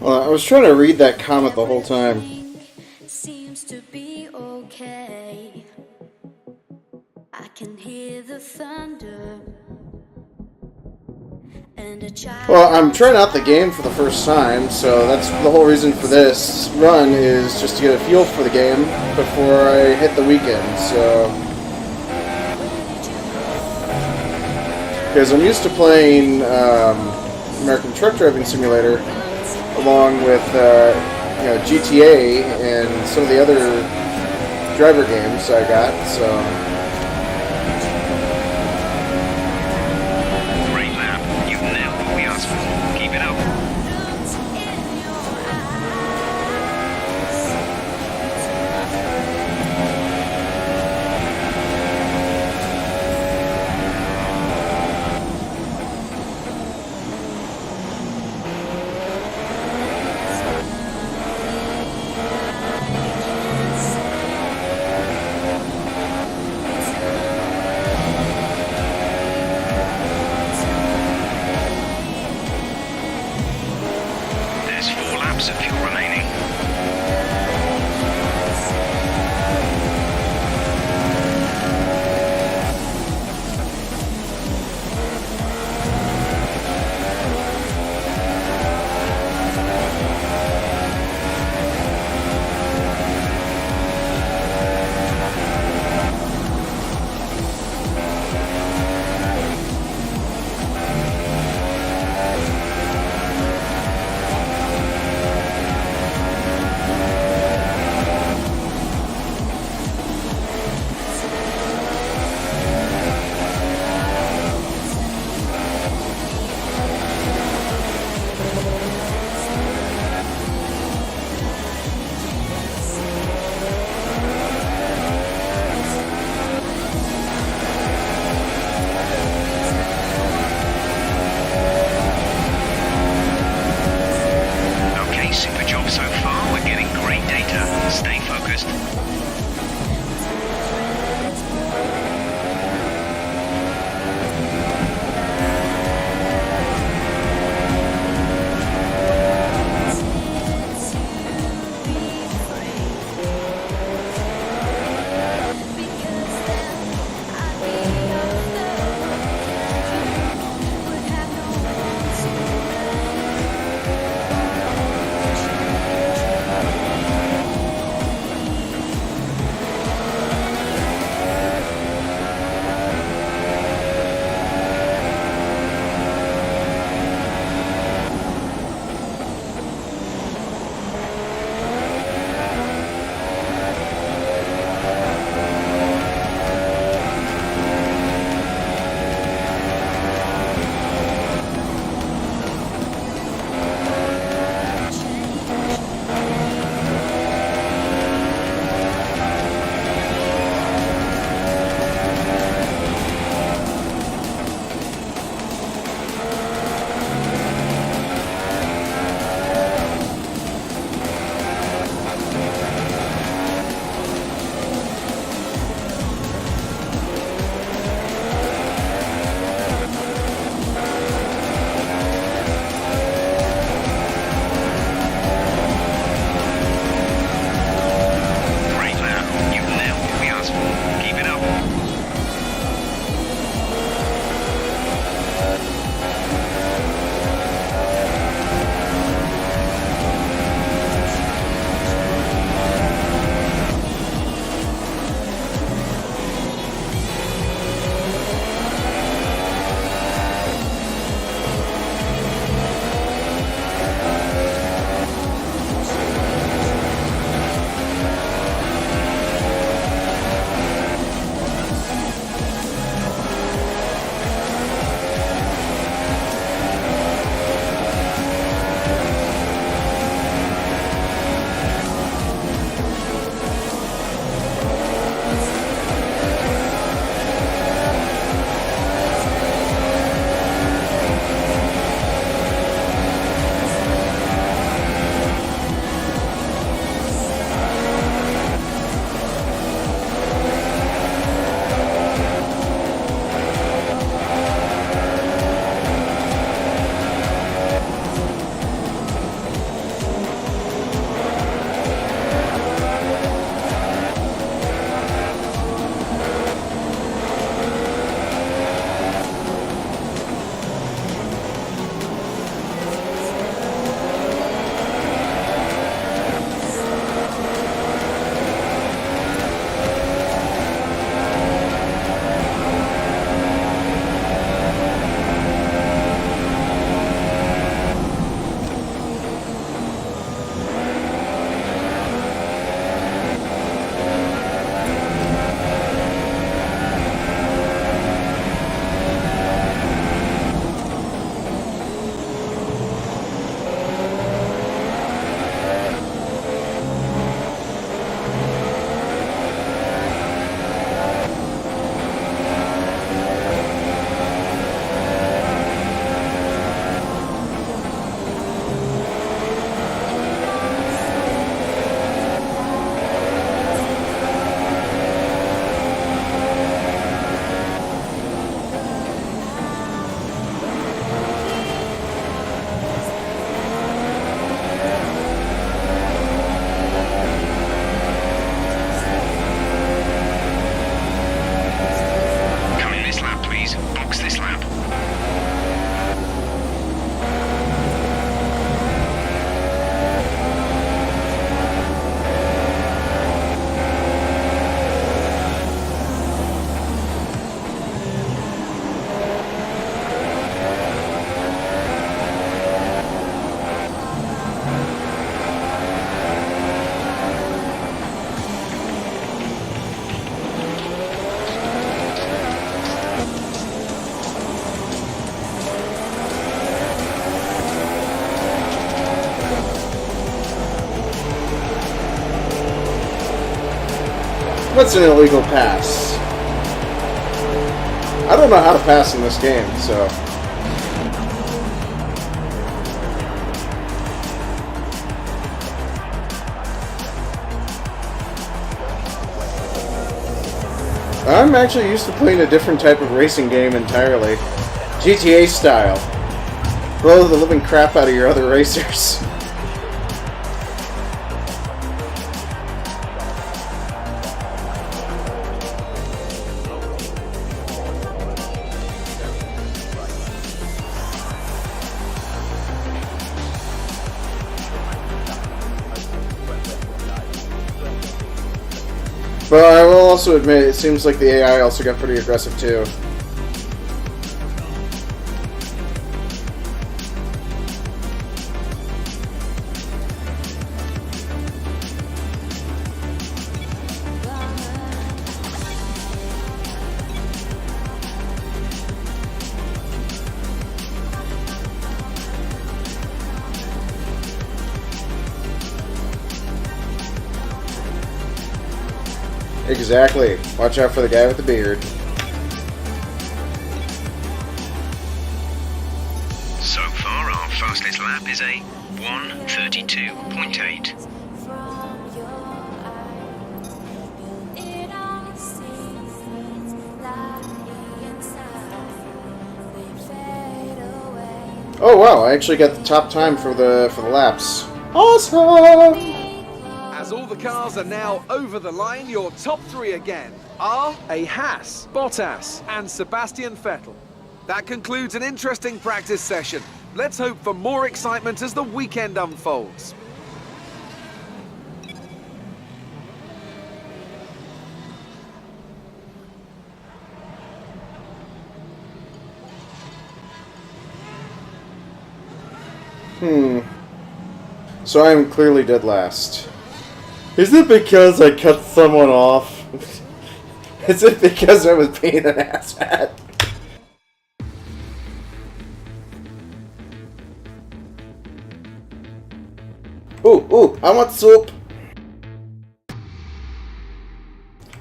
I was trying to read that comment the whole time. Seems to be okay. I can hear the thunder. And a child. Well, I'm trying out the game for the first time, so that's the whole reason for this run, is just to get a feel for the game before I hit the weekend, so... Because I'm used to playing American Truck Driving Simulator along with GTA and some of the other driver games I got, so... Great lap. You've nailed what we asked for. Keep it up. What's an illegal pass? I don't know how to pass in this game, so... I'm actually used to playing a different type of racing game entirely. GTA style. Blow the living crap out of your other racers. But I will also admit, it seems like the AI also got pretty aggressive too. Exactly. Watch out for the guy with the beard. So far, our fastest lap is a 1:32.8. Oh wow! I actually got the top time for the laps. Awesome! As all the cars are now over the line, your top three again are a Haas, Bottas and Sebastian Vettel. That concludes an interesting practice session. Let's hope for more excitement as the weekend unfolds. So I am clearly dead last. Is it because I cut someone off? Is it because I was being an asshat? Ooh, I want soup!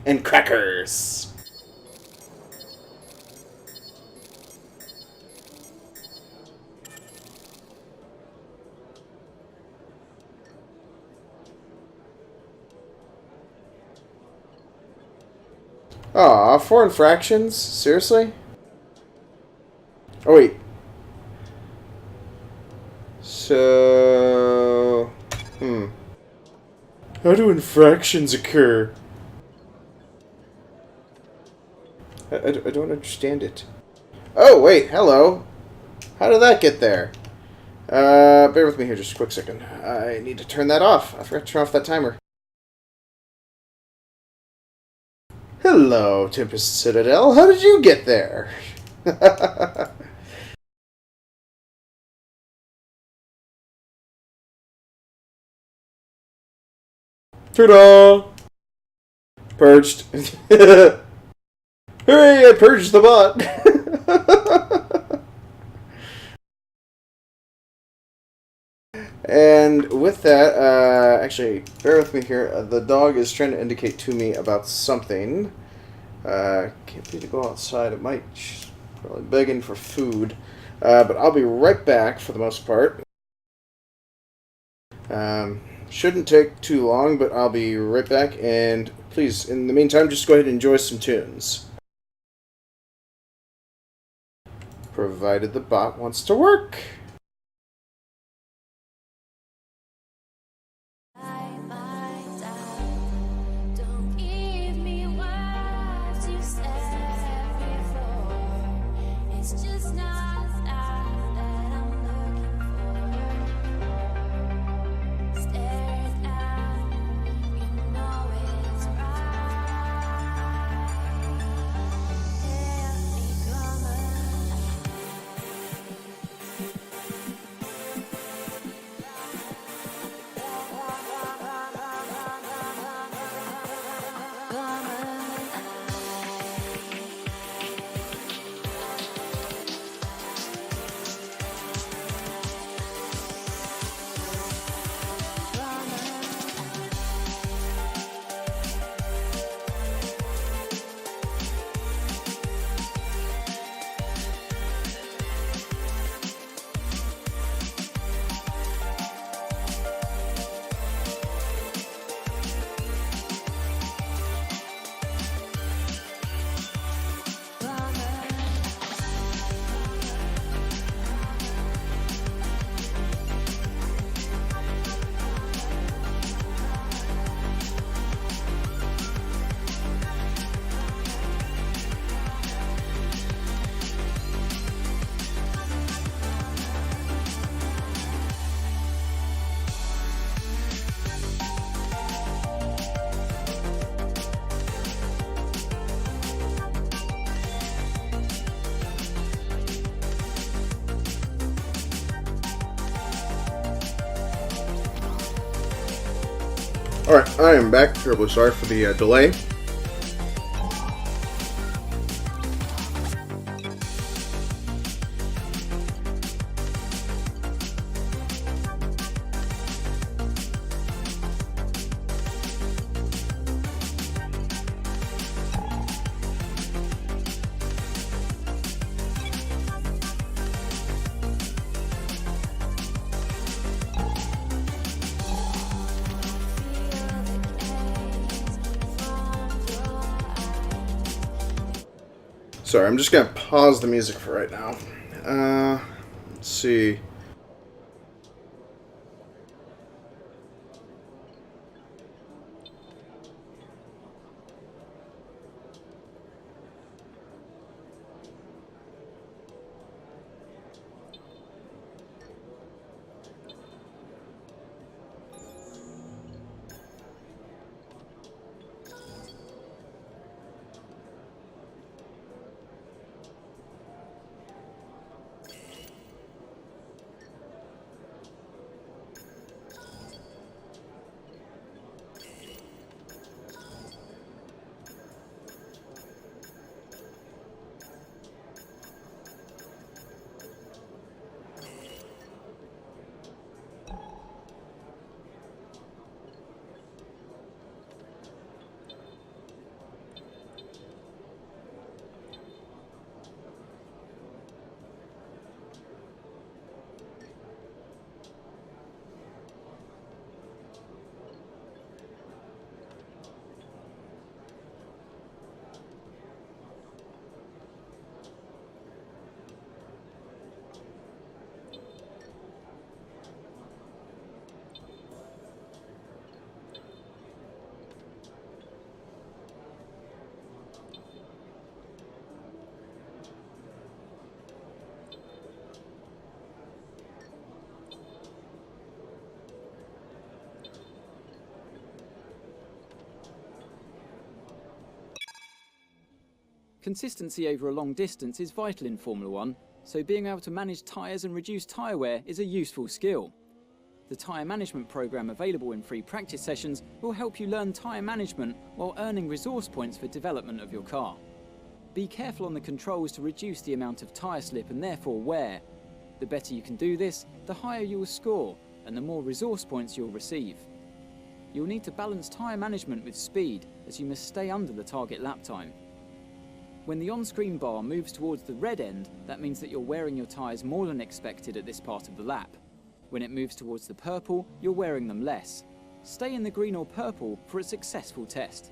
And crackers! Aw, 4 infractions? Seriously? Oh, wait. So... How do infractions occur? I don't understand it. Oh, wait, hello. How did that get there? Bear with me here just a quick second. I need to turn that off. I forgot to turn off that timer. Hello, Tempest Citadel. How did you get there? Ta-da! Purged. Hooray, I purged the bot! And with that, actually, bear with me here. The dog is trying to indicate to me about something. Can't be to go outside. It might. She's probably begging for food. But I'll be right back for the most part. Shouldn't take too long, but I'll be right back. And please, in the meantime, just go ahead and enjoy some tunes. Provided the bot wants to work. Alright, I am back. Terribly sorry for the delay. Sorry, I'm just going to pause the music for right now. Let's see. Consistency over a long distance is vital in Formula 1, so being able to manage tyres and reduce tyre wear is a useful skill. The tyre management program available in free practice sessions will help you learn tyre management while earning resource points for development of your car. Be careful on the controls to reduce the amount of tyre slip and therefore wear. The better you can do this, the higher you will score and the more resource points you'll receive. You'll need to balance tyre management with speed, as you must stay under the target lap time. When the on-screen bar moves towards the red end, that means that you're wearing your tyres more than expected at this part of the lap. When it moves towards the purple, you're wearing them less. Stay in the green or purple for a successful test.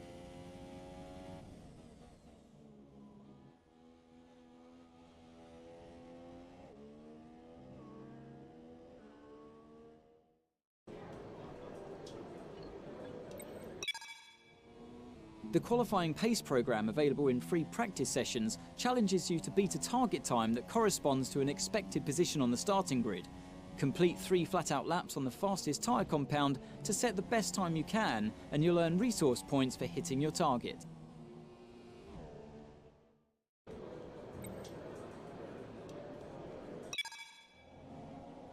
The qualifying pace program available in free practice sessions challenges you to beat a target time that corresponds to an expected position on the starting grid. Complete 3 flat-out laps on the fastest tyre compound to set the best time you can, and you'll earn resource points for hitting your target.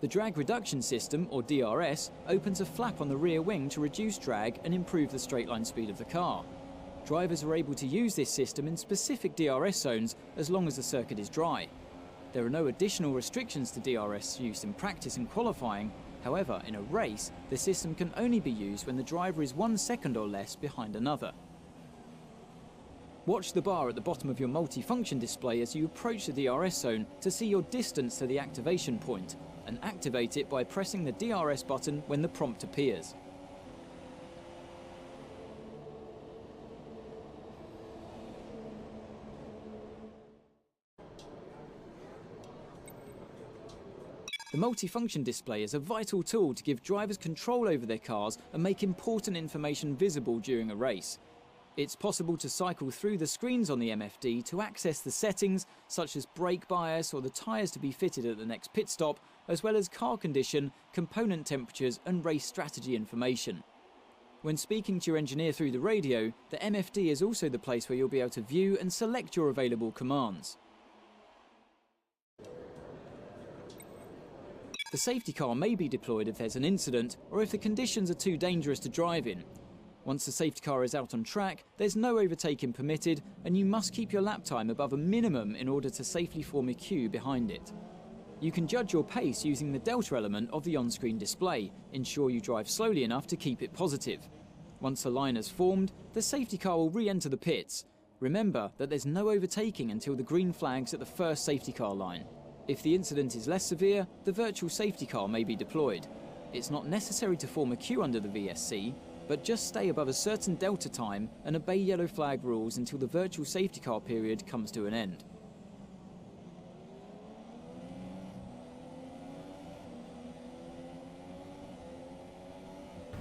The drag reduction system, or DRS, opens a flap on the rear wing to reduce drag and improve the straight-line speed of the car. Drivers are able to use this system in specific DRS zones as long as the circuit is dry. There are no additional restrictions to DRS use in practice and qualifying. However, in a race, the system can only be used when the driver is 1 second or less behind another. Watch the bar at the bottom of your multi-function display as you approach the DRS zone to see your distance to the activation point, and activate it by pressing the DRS button when the prompt appears. The multifunction display is a vital tool to give drivers control over their cars and make important information visible during a race. It's possible to cycle through the screens on the MFD to access the settings such as brake bias or the tyres to be fitted at the next pit stop, as well as car condition, component temperatures and race strategy information. When speaking to your engineer through the radio, the MFD is also the place where you'll be able to view and select your available commands. The safety car may be deployed if there's an incident or if the conditions are too dangerous to drive in. Once the safety car is out on track, there's no overtaking permitted, and you must keep your lap time above a minimum in order to safely form a queue behind it. You can judge your pace using the delta element of the on-screen display. Ensure you drive slowly enough to keep it positive. Once the line has formed, the safety car will re-enter the pits. Remember that there's no overtaking until the green flag's at the first safety car line. If the incident is less severe, the virtual safety car may be deployed. It's not necessary to form a queue under the VSC, but just stay above a certain delta time and obey yellow flag rules until the virtual safety car period comes to an end.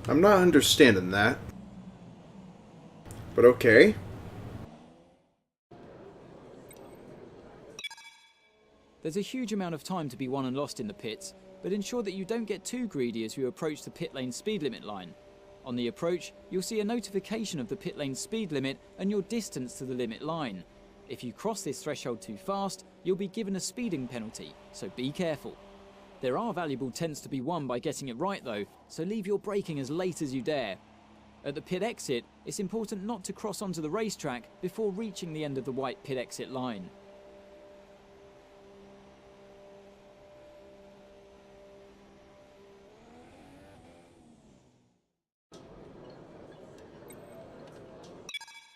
I'm not understanding that. But okay. There's a huge amount of time to be won and lost in the pits, but ensure that you don't get too greedy as you approach the pit lane speed limit line. On the approach, you'll see a notification of the pit lane speed limit and your distance to the limit line. If you cross this threshold too fast, you'll be given a speeding penalty, so be careful. There are valuable tenths to be won by getting it right though, so leave your braking as late as you dare. At the pit exit, it's important not to cross onto the racetrack before reaching the end of the white pit exit line.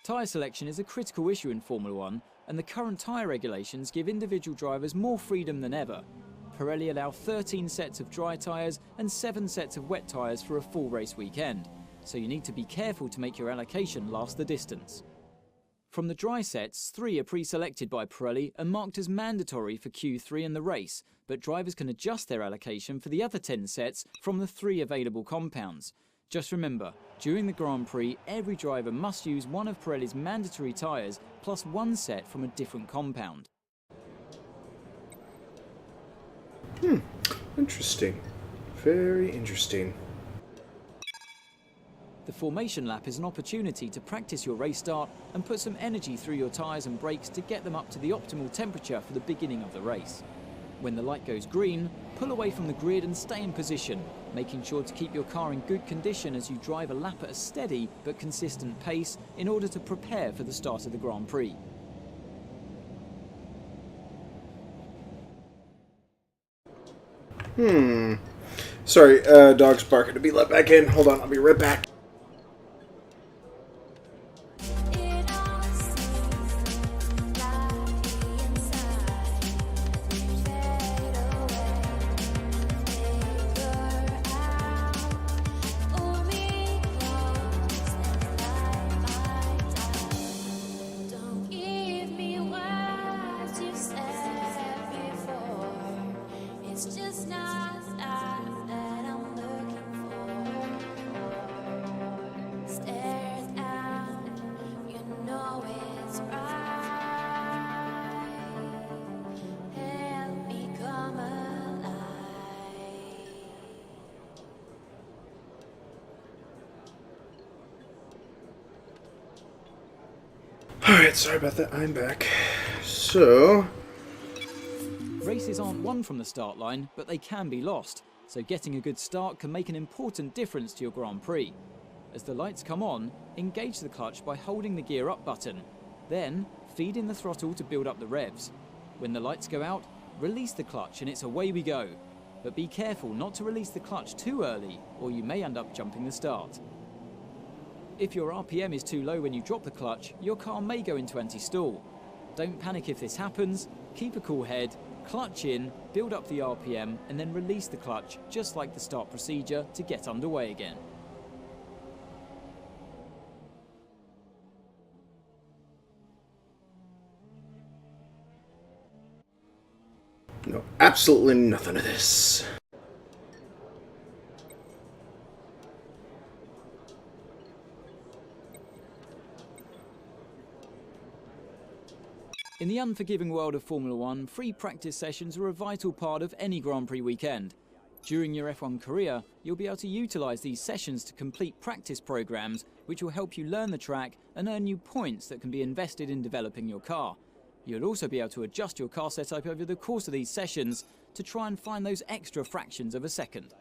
Tyre selection is a critical issue in Formula 1, and the current tyre regulations give individual drivers more freedom than ever. Pirelli allow 13 sets of dry tyres and 7 sets of wet tyres for a full race weekend, so you need to be careful to make your allocation last the distance. From the dry sets, 3 are pre-selected by Pirelli and marked as mandatory for Q3 and the race, but drivers can adjust their allocation for the other 10 sets from the 3 available compounds. Just remember, during the Grand Prix, every driver must use one of Pirelli's mandatory tyres plus 1 set from a different compound. Interesting. Very interesting. The formation lap is an opportunity to practice your race start and put some energy through your tyres and brakes to get them up to the optimal temperature for the beginning of the race. When the light goes green, pull away from the grid and stay in position, making sure to keep your car in good condition as you drive a lap at a steady but consistent pace in order to prepare for the start of the Grand Prix. Sorry, dog's barking to be let back in. Hold on, I'll be right back. It all seems like the inside fade away, figure out, pull me close and light my time. Don't give me words you said before. It's just not that I'm looking for. Stare down, you know it's right. Help me come alive. Alright, sorry about that. I'm back. So, Races aren't won from the start line, but they can be lost, so getting a good start can make an important difference to your Grand Prix. As the lights come on, engage the clutch by holding the gear up button. Then, feed in the throttle to build up the revs. When the lights go out, release the clutch and it's away we go. But be careful not to release the clutch too early, or you may end up jumping the start. If your RPM is too low when you drop the clutch, your car may go into anti-stall. Don't panic if this happens, keep a cool head, clutch in, build up the RPM, and then release the clutch, just like the start procedure, to get underway again. no, absolutely nothing of this. In the unforgiving world of Formula 1, free practice sessions are a vital part of any Grand Prix weekend. During your F1 career, you'll be able to utilise these sessions to complete practice programmes which will help you learn the track and earn you points that can be invested in developing your car. You'll also be able to adjust your car setup over the course of these sessions to try and find those extra fractions of a second.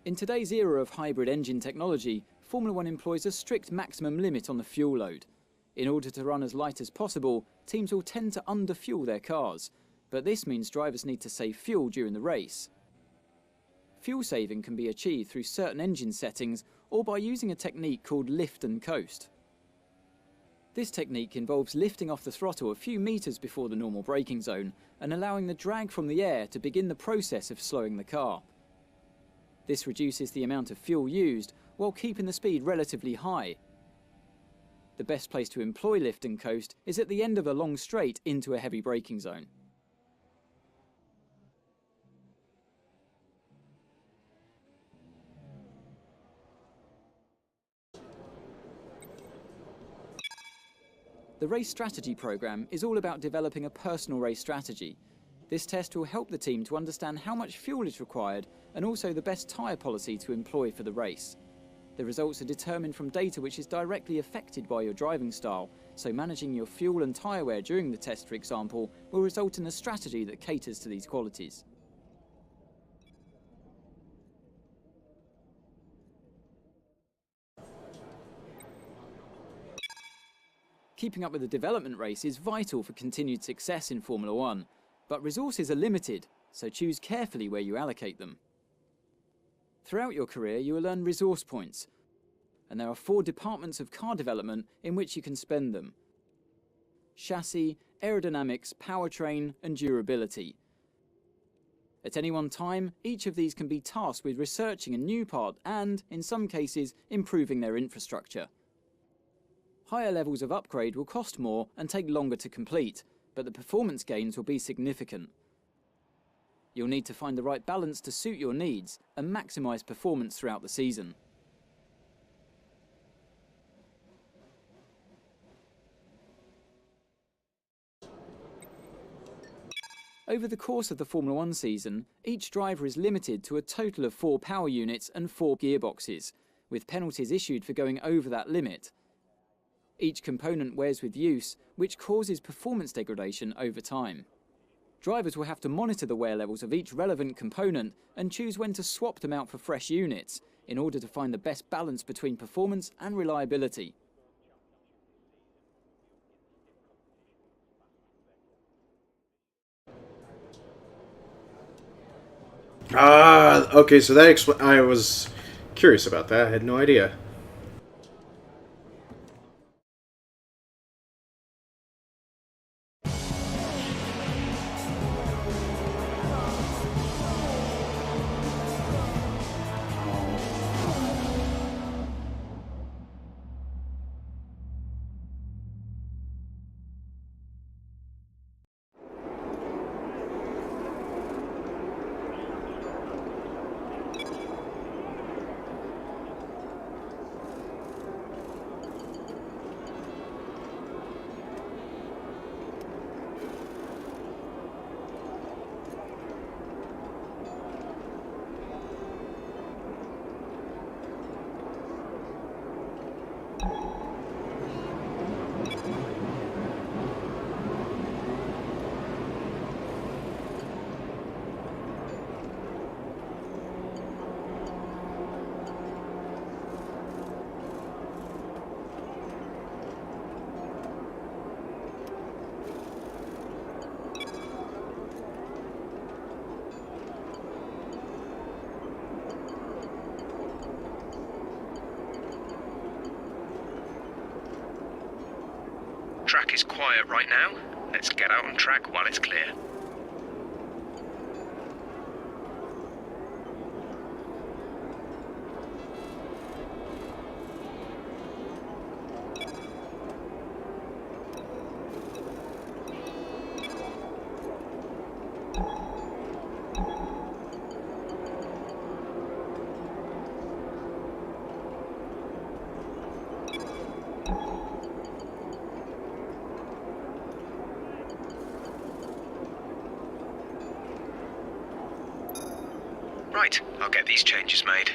In today's era of hybrid engine technology, Formula One employs a strict maximum limit on the fuel load. In order to run as light as possible, teams will tend to underfuel their cars, but this means drivers need to save fuel during the race. Fuel saving can be achieved through certain engine settings or by using a technique called lift and coast. This technique involves lifting off the throttle a few meters before the normal braking zone and allowing the drag from the air to begin the process of slowing the car. This reduces the amount of fuel used while keeping the speed relatively high. The best place to employ lift and coast is at the end of a long straight into a heavy braking zone. The race strategy program is all about developing a personal race strategy. This test will help the team to understand how much fuel is required and also the best tyre policy to employ for the race. The results are determined from data which is directly affected by your driving style, so managing your fuel and tyre wear during the test, for example, will result in a strategy that caters to these qualities. Keeping up with the development race is vital for continued success in Formula One, but resources are limited, so choose carefully where you allocate them. Throughout your career, you will earn resource points, and there are 4 departments of car development in which you can spend them: chassis, aerodynamics, powertrain, and durability. At any one time, each of these can be tasked with researching a new part and, in some cases, improving their infrastructure. Higher levels of upgrade will cost more and take longer to complete, but the performance gains will be significant. You'll need to find the right balance to suit your needs and maximise performance throughout the season. Over the course of the Formula One season, each driver is limited to a total of 4 power units and 4 gearboxes, with penalties issued for going over that limit. Each component wears with use, which causes performance degradation over time. Drivers will have to monitor the wear levels of each relevant component and choose when to swap them out for fresh units, in order to find the best balance between performance and reliability. Okay, so that I was curious about that. I had no idea. Track is quiet right now. Let's get out on track while it's clear. Right, I'll get these changes made.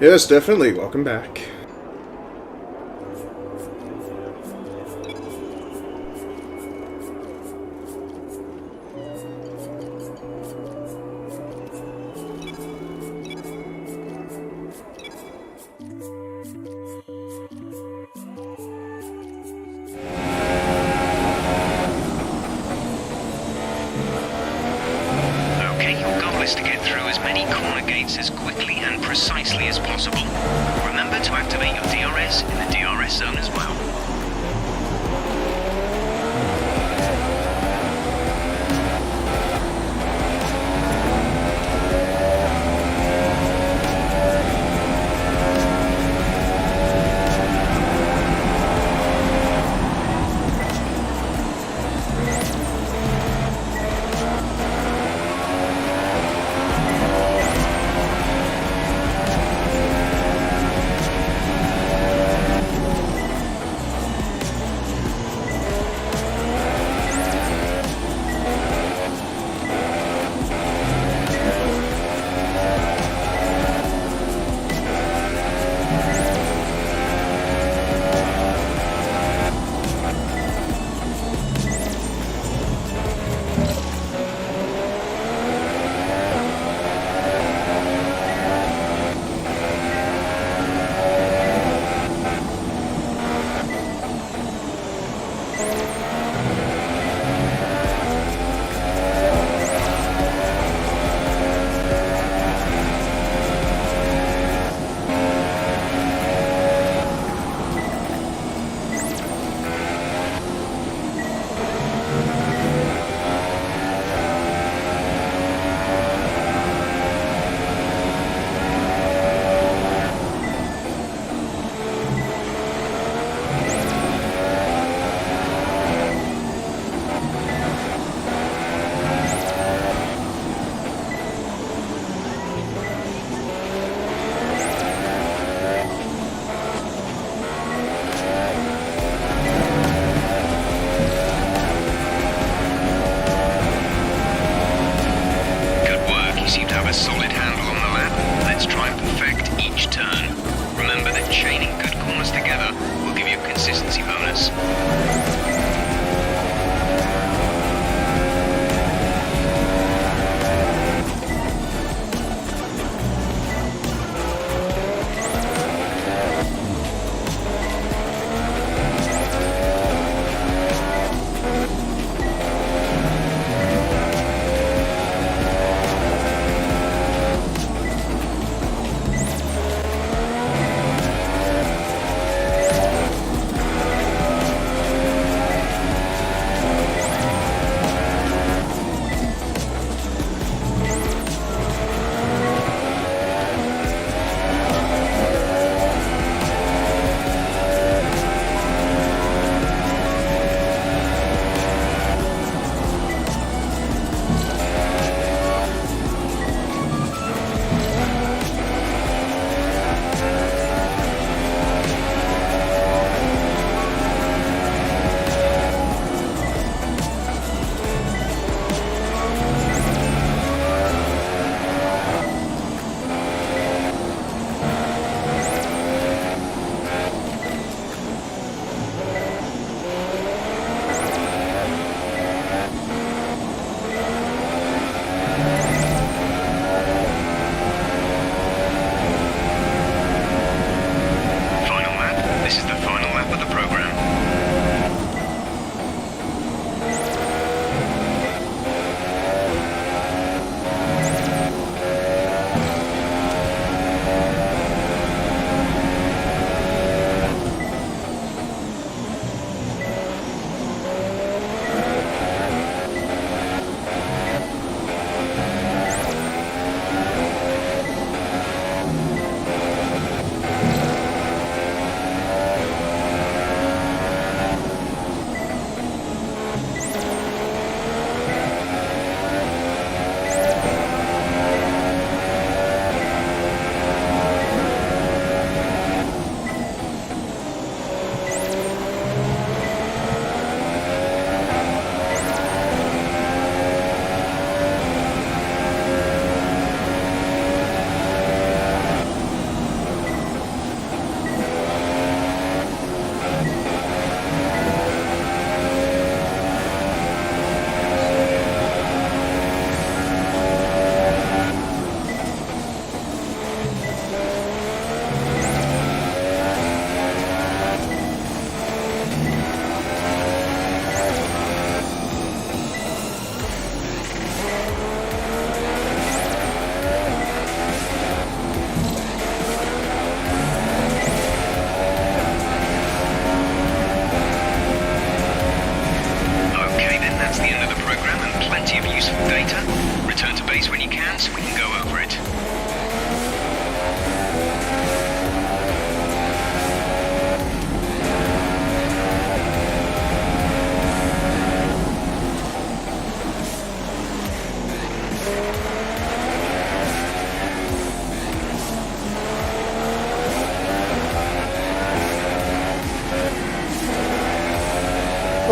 Yes, definitely. Welcome back. Okay, your goal is to get through as many corner gates as quickly and precisely as possible. Remember to activate your DRS in the DRS zone as well.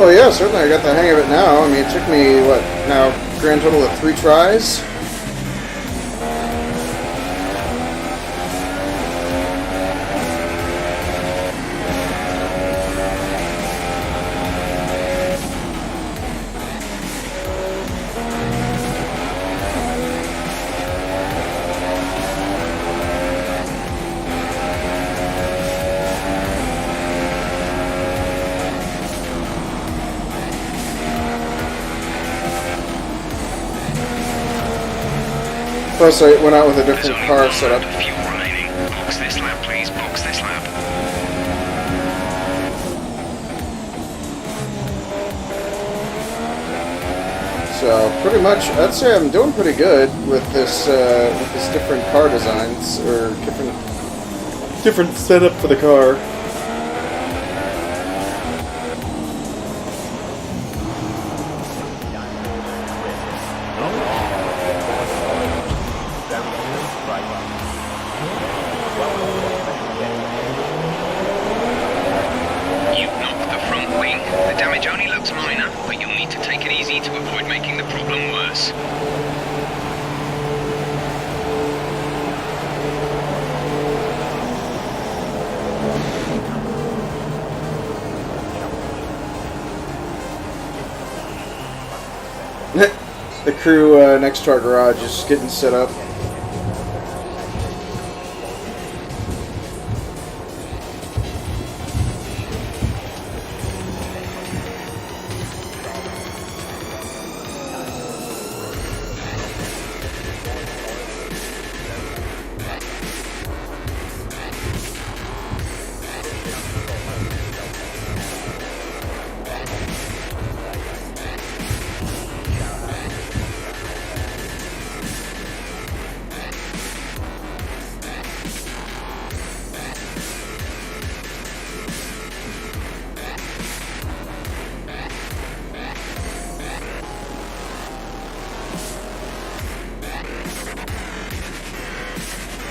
Oh yeah, certainly I got the hang of it now. I mean, it took me, what, now, grand total of 3 tries? Plus, I went out with a different car setup. Fuel remaining. Box this lap, please. Box this lap. So, pretty much, I'd say I'm doing pretty good with this different car designs, or different setup for the car. You've knocked the front wing. The damage only looks minor, but you'll need to take it easy to avoid making the problem worse. The crew next to our garage is getting set up.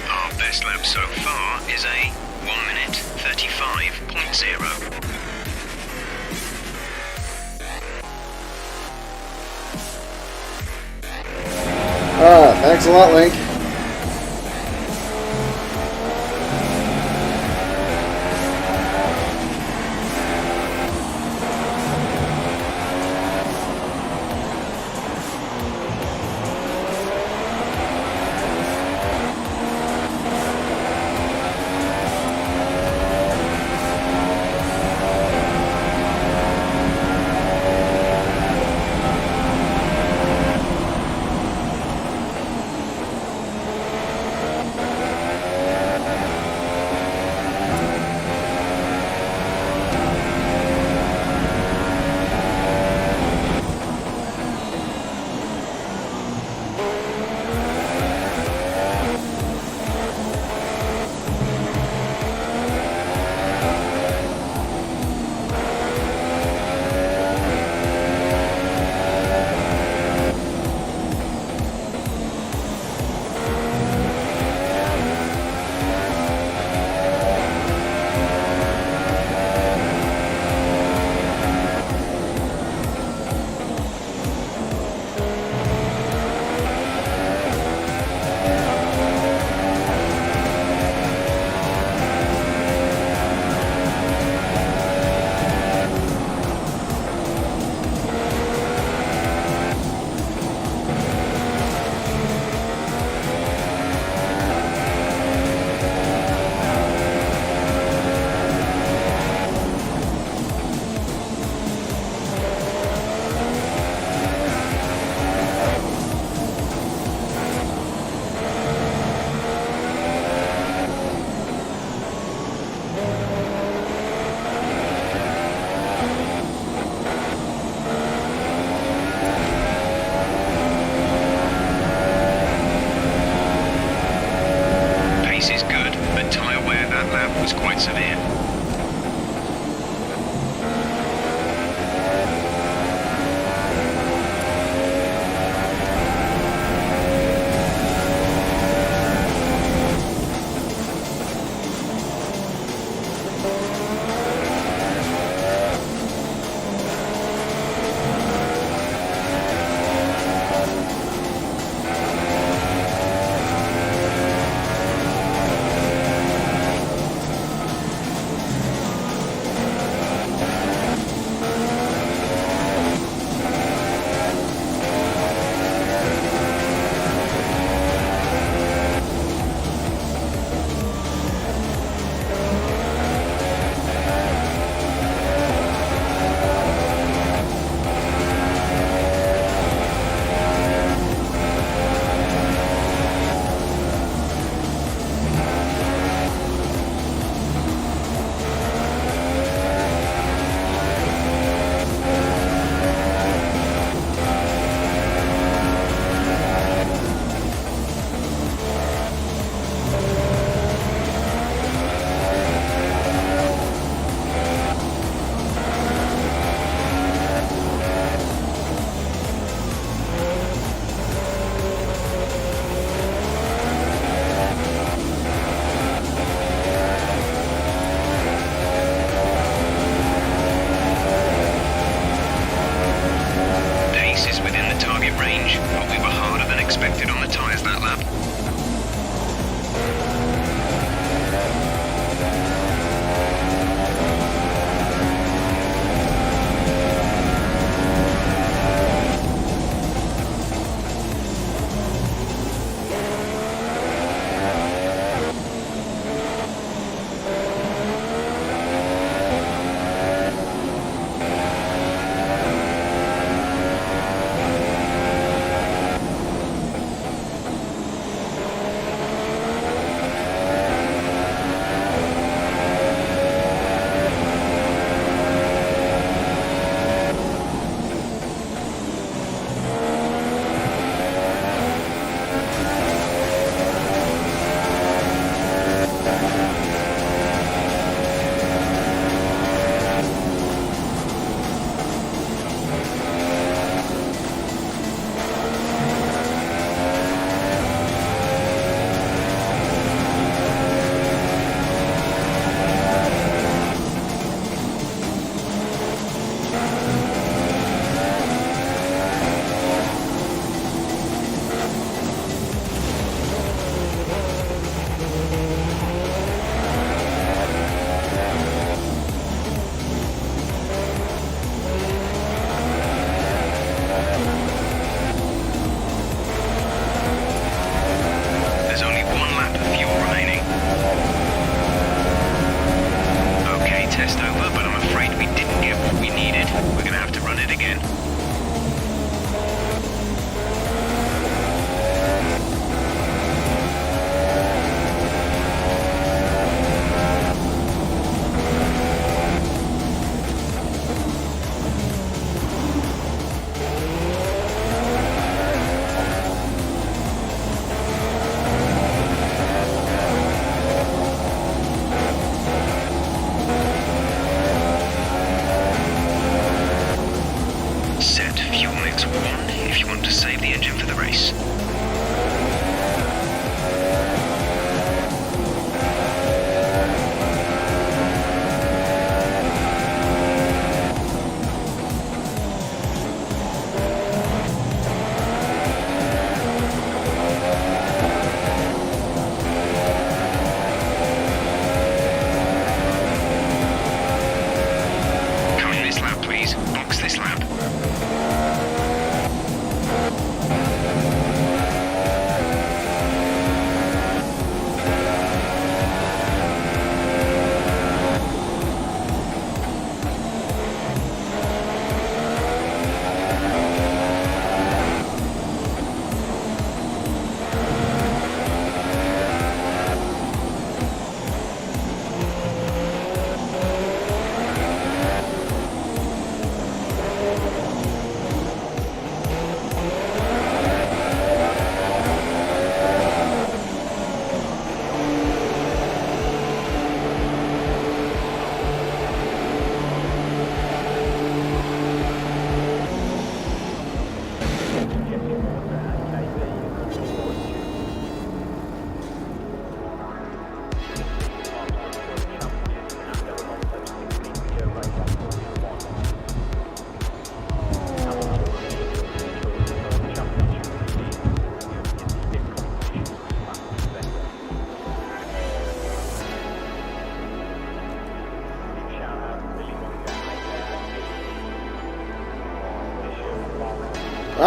Our best lap so far is a 1 minute 35.0. Thanks a lot, Link.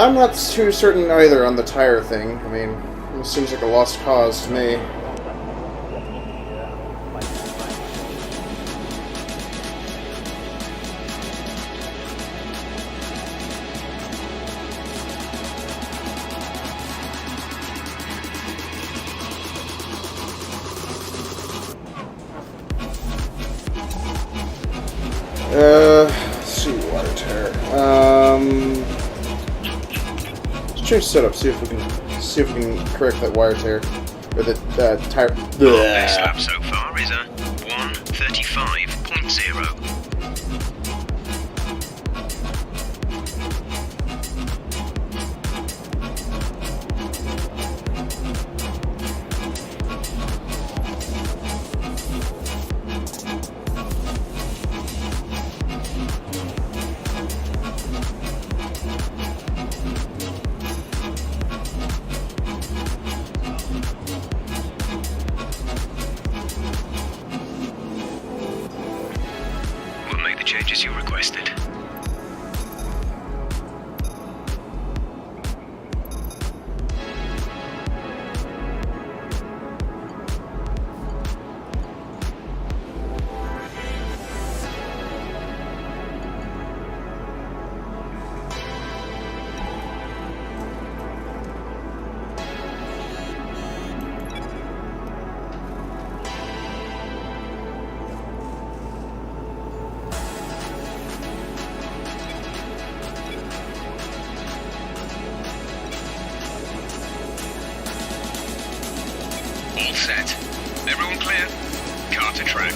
I'm not too certain either on the tire thing. I mean, it seems like a lost cause to me. Let's see, water tire. Let's change setup. See if we can correct that wire tear or the tire. Best lap so far is a 1:35.0. We'll make the changes you requested. All set. Everyone clear? Car to track.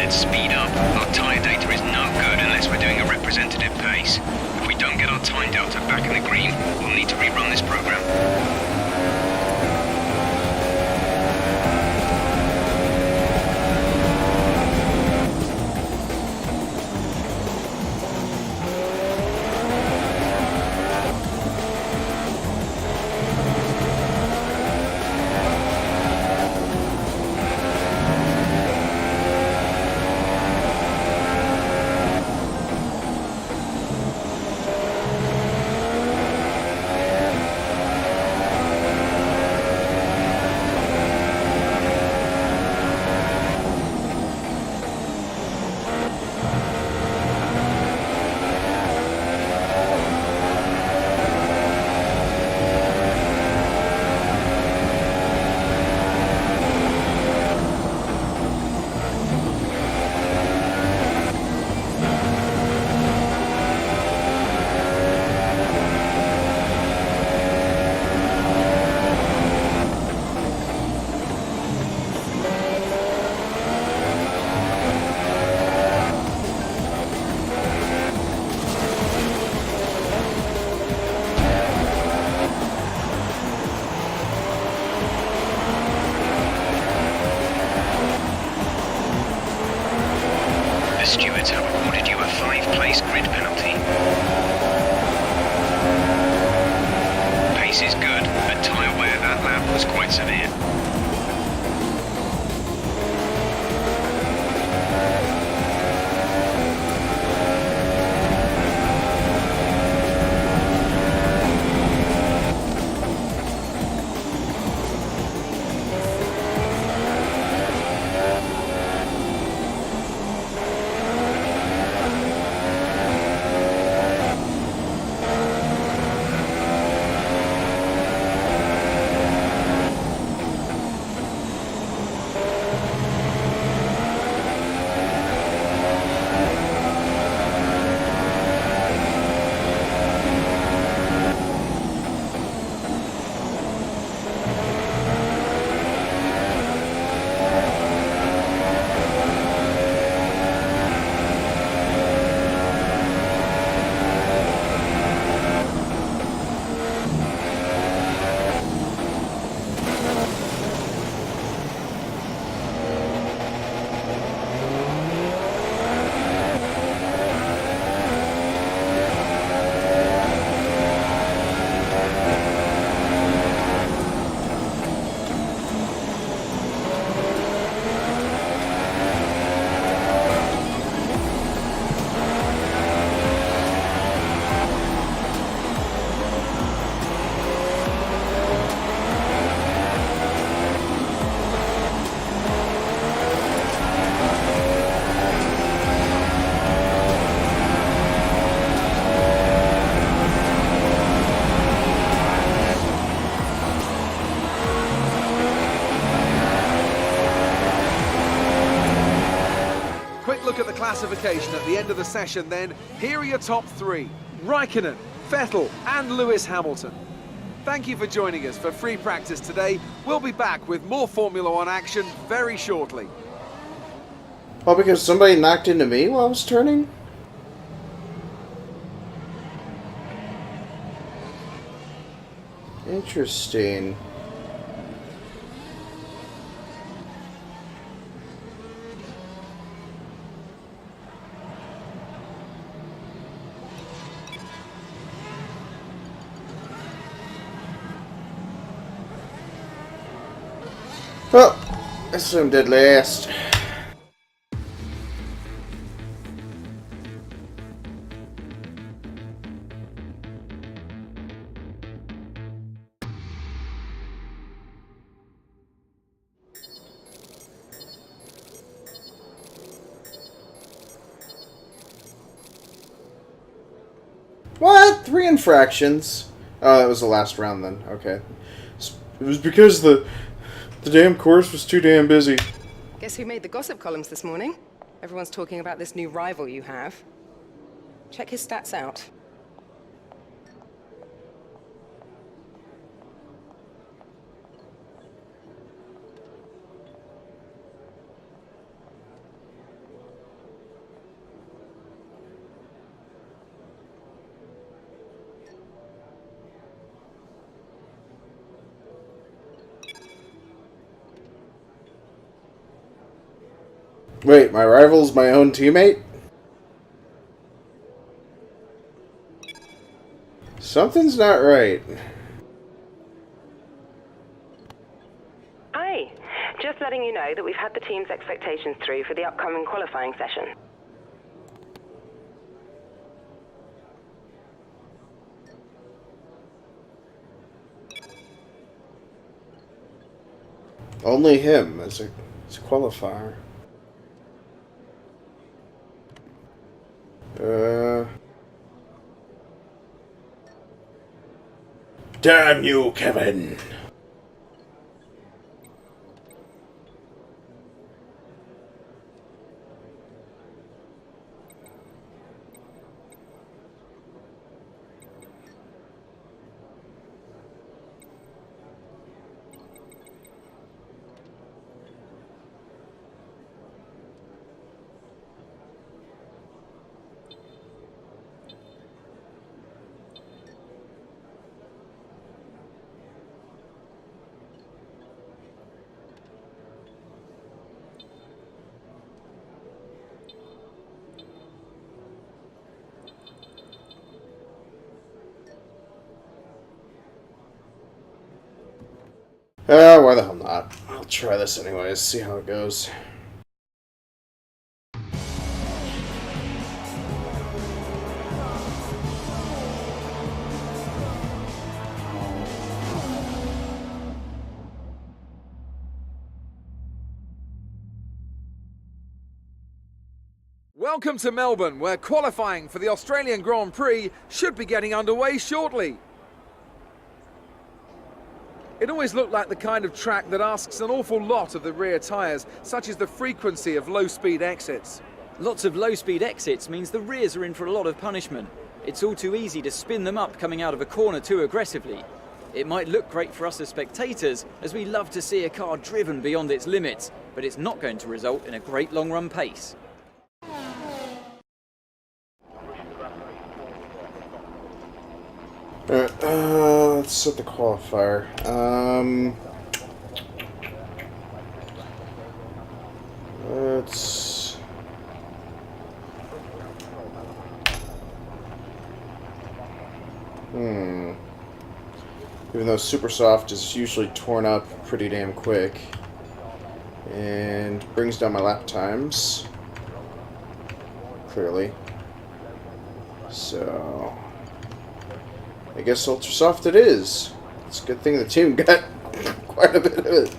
and speed up. Our tyre data is no good unless we're doing a representative pace. If we don't get our time delta back in the green, we'll need to rerun this program. Stewards have awarded you a 5-place grid penalty. Pace is good, but tyre wear that lap was quite severe. Look at the classification at the end of the session then. Here are your top 3. Raikkonen, Vettel and Lewis Hamilton. Thank you for joining us for free practice today. We'll be back with more Formula One action very shortly. Oh, because somebody knocked into me while I was turning? Interesting. Well, I assumed dead last. What? 3 infractions? Oh, that was the last round then. Okay. It was because the damn course was too damn busy. Guess who made the gossip columns this morning? Everyone's talking about this new rival you have. Check his stats out. Wait, my rival's my own teammate? Something's not right. Hi. Just letting you know that we've had the team's expectations through for the upcoming qualifying session. Only him as a qualifier. Damn you, Kevin! Why the hell not? I'll try this anyways, see how it goes. Welcome to Melbourne, where qualifying for the Australian Grand Prix should be getting underway shortly. It always looked like the kind of track that asks an awful lot of the rear tyres, such as the frequency of low-speed exits. Lots of low-speed exits means the rears are in for a lot of punishment. It's all too easy to spin them up coming out of a corner too aggressively. It might look great for us as spectators, as we love to see a car driven beyond its limits, but it's not going to result in a great long-run pace. Let's set the qualifier. Let's... Even though Super Soft is usually torn up pretty damn quick and brings down my lap times, clearly. So I guess Ultra Soft it is. It's a good thing the team got quite a bit of it.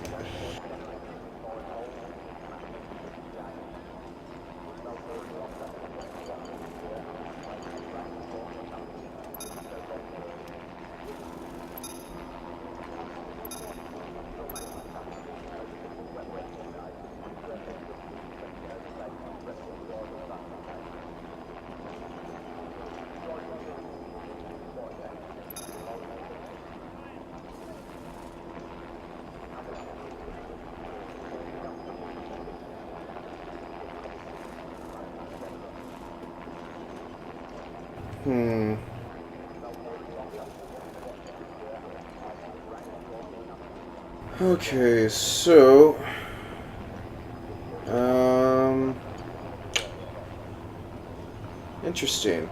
Okay, so interesting.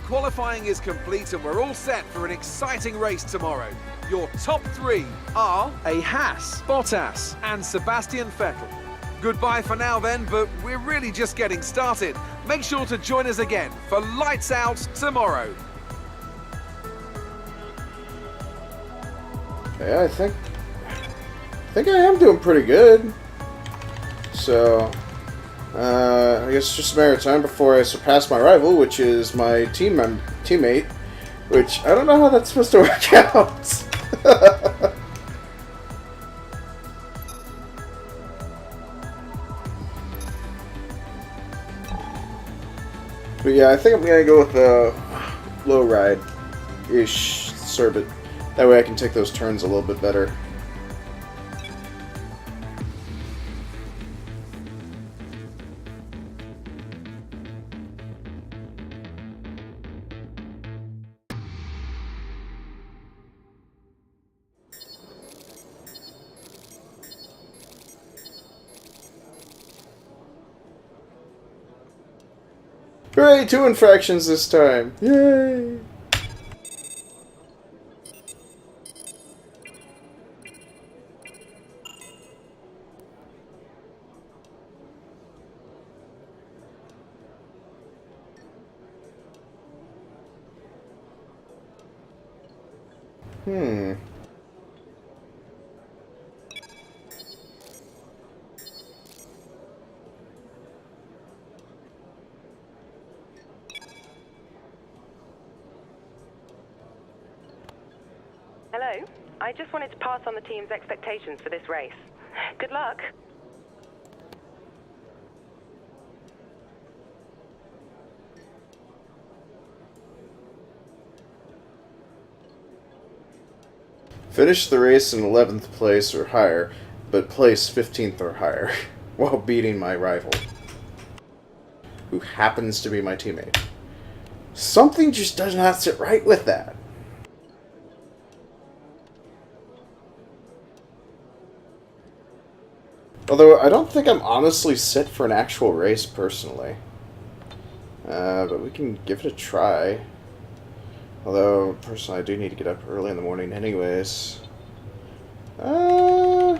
qualifying is complete and we're all set for an exciting race tomorrow. Your top 3 are a Haas, Bottas and Sebastian Vettel. Goodbye for now then, but we're really just getting started. Make sure to join us again for Lights Out tomorrow. Yeah, I think I am doing pretty good. So, I guess it's just a matter of time before I surpass my rival, which is my teammate, which I don't know how that's supposed to work out. But yeah, I think I'm gonna go with the low ride-ish Cerbit. That way I can take those turns a little bit better. Hooray, 2 infractions this time! Yay! Hello. I just wanted to pass on the team's expectations for this race. Good luck. Finish the race in 11th place or higher, but place 15th or higher, while beating my rival, who happens to be my teammate. Something just does not sit right with that. Although, I don't think I'm honestly set for an actual race, personally. But we can give it a try. Although, personally, I do need to get up early in the morning anyways. How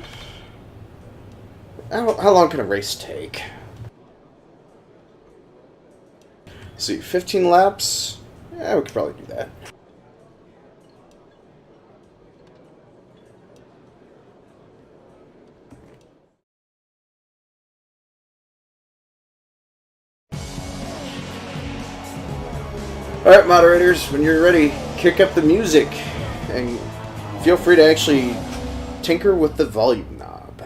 long can a race take? Let's see, 15 laps? Yeah, we could probably do that. Alright, moderators, when you're ready, kick up the music, and feel free to actually tinker with the volume knob.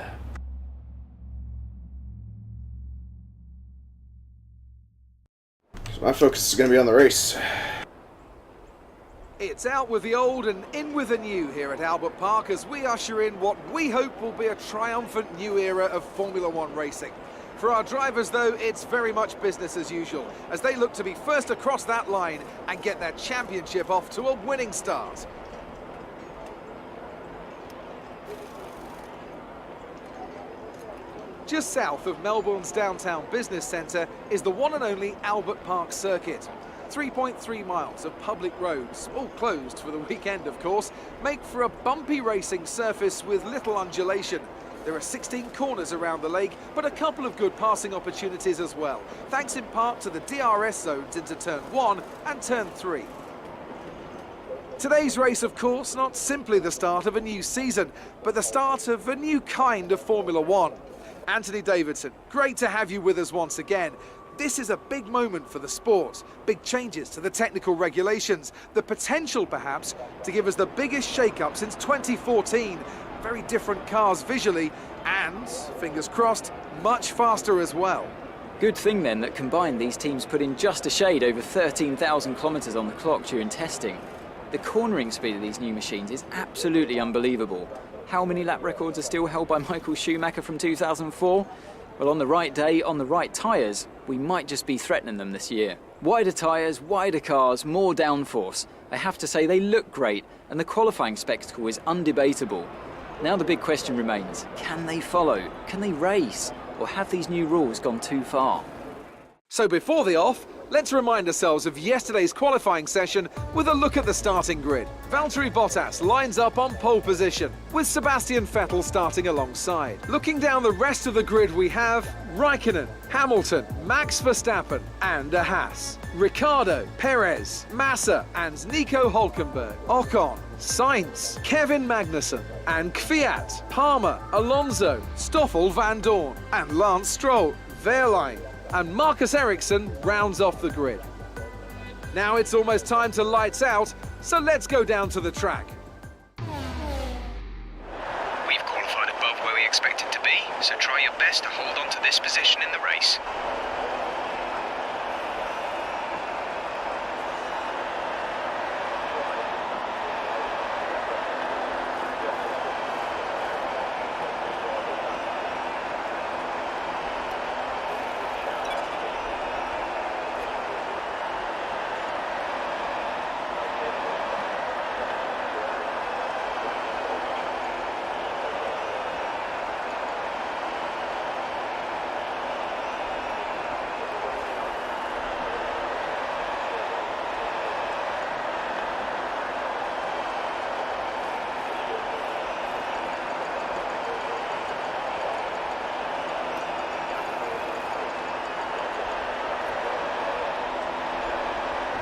So my focus is going to be on the race. It's out with the old and in with the new here at Albert Park as we usher in what we hope will be a triumphant new era of Formula One racing. For our drivers, though, it's very much business as usual, as they look to be first across that line and get their championship off to a winning start. Just south of Melbourne's downtown business centre is the one and only Albert Park circuit. 3.3 miles of public roads, all closed for the weekend of course, make for a bumpy racing surface with little undulation. There are 16 corners around the lake, but a couple of good passing opportunities as well, thanks in part to the DRS zones into Turn 1 and Turn 3. Today's race, of course, not simply the start of a new season, but the start of a new kind of Formula One. Anthony Davidson, great to have you with us once again. This is a big moment for the sport, big changes to the technical regulations, the potential perhaps to give us the biggest shake-up since 2014. Very different cars visually and, fingers crossed, much faster as well. Good thing then that combined these teams put in just a shade over 13,000 kilometres on the clock during testing. The cornering speed of these new machines is absolutely unbelievable. How many lap records are still held by Michael Schumacher from 2004? Well, on the right day, on the right tyres, we might just be threatening them this year. Wider tyres, wider cars, more downforce. I have to say they look great, and the qualifying spectacle is undebatable. Now the big question remains, can they follow? Can they race? Or have these new rules gone too far? So before the off, Let's remind ourselves of yesterday's qualifying session with a look at the starting grid. Valtteri Bottas lines up on pole position, with Sebastian Vettel starting alongside. Looking down the rest of the grid, we have Raikkonen, Hamilton, Max Verstappen and a Haas, Ricciardo, Perez, Massa and Nico Hülkenberg, Ocon, Sainz, Kevin Magnussen and Kvyat, Palmer, Alonso, Stoffel Van Dorn and Lance Stroll, Wehrlein and Marcus Ericsson rounds off the grid. Now it's almost time to lights out, so let's go down to the track. We've qualified above where we expected to be, so try your best to hold on to this position in the race.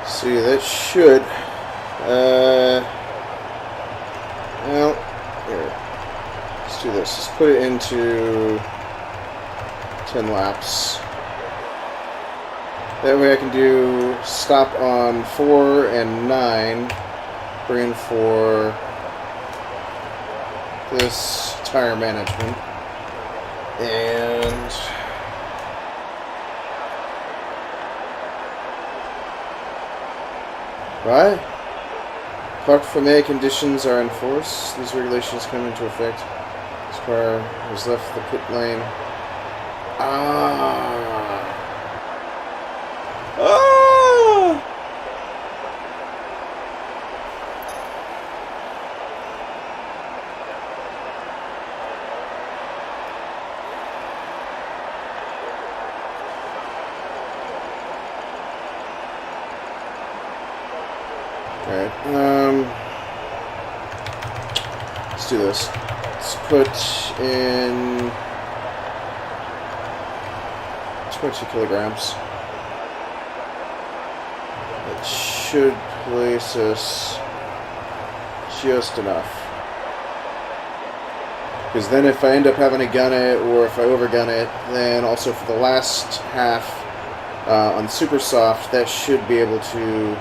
See, that should, well, here, let's do this. Let's put it into 10 laps. That way I can do stop on 4 and 9, bring in for this tire management, and right? Park for May conditions are in force. These regulations come into effect. This car has left the pit lane. Ah! Alright, let's do this. Let's put in 20 kilograms. That should place us just enough. Because then if I end up having to gun it, or if I overgun it, then also for the last half on super soft, that should be able to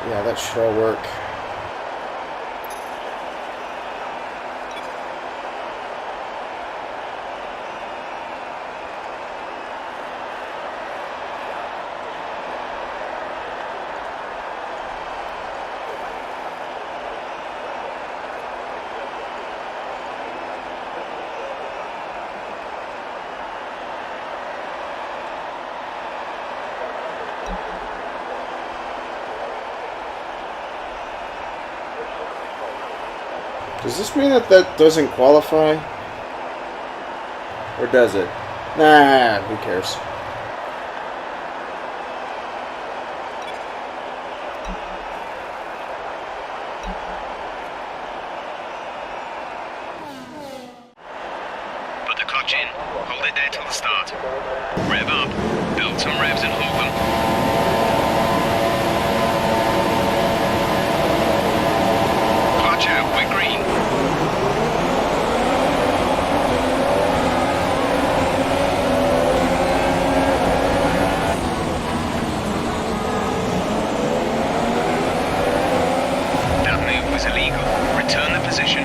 yeah, that should all work. Does this mean that that doesn't qualify? Or does it? Nah, who cares? Put the clutch in, hold it there till the start. Rev up, build some revs and hold them. Clutch out, we're green. That move was illegal. Return the position.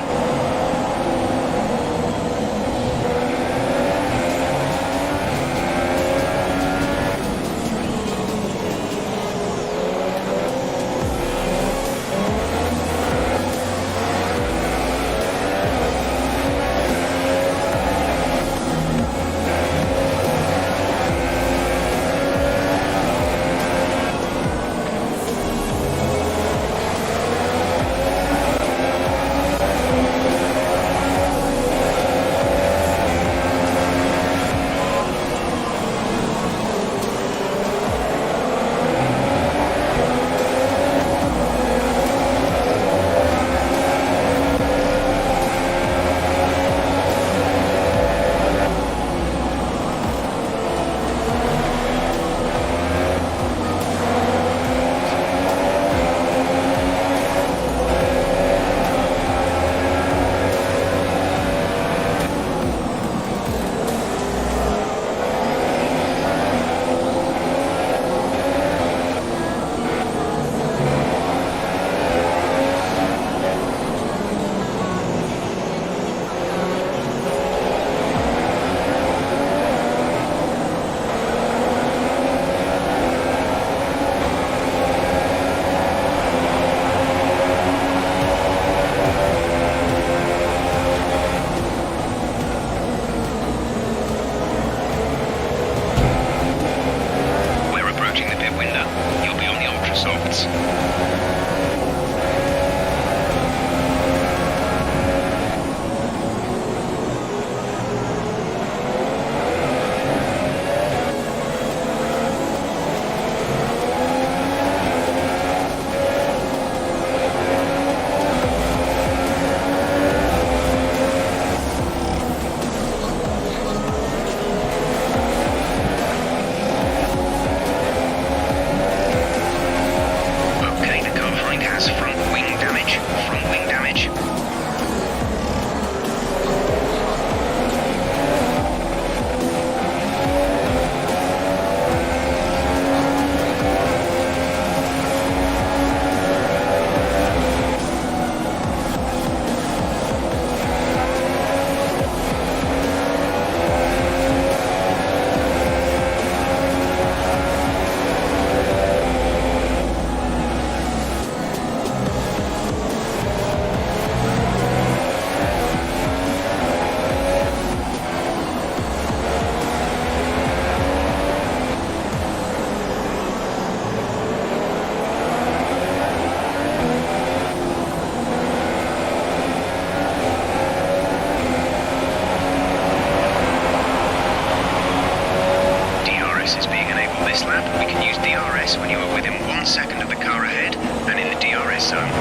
can use DRS when you are within 1 second of the car ahead and in the DRS zone.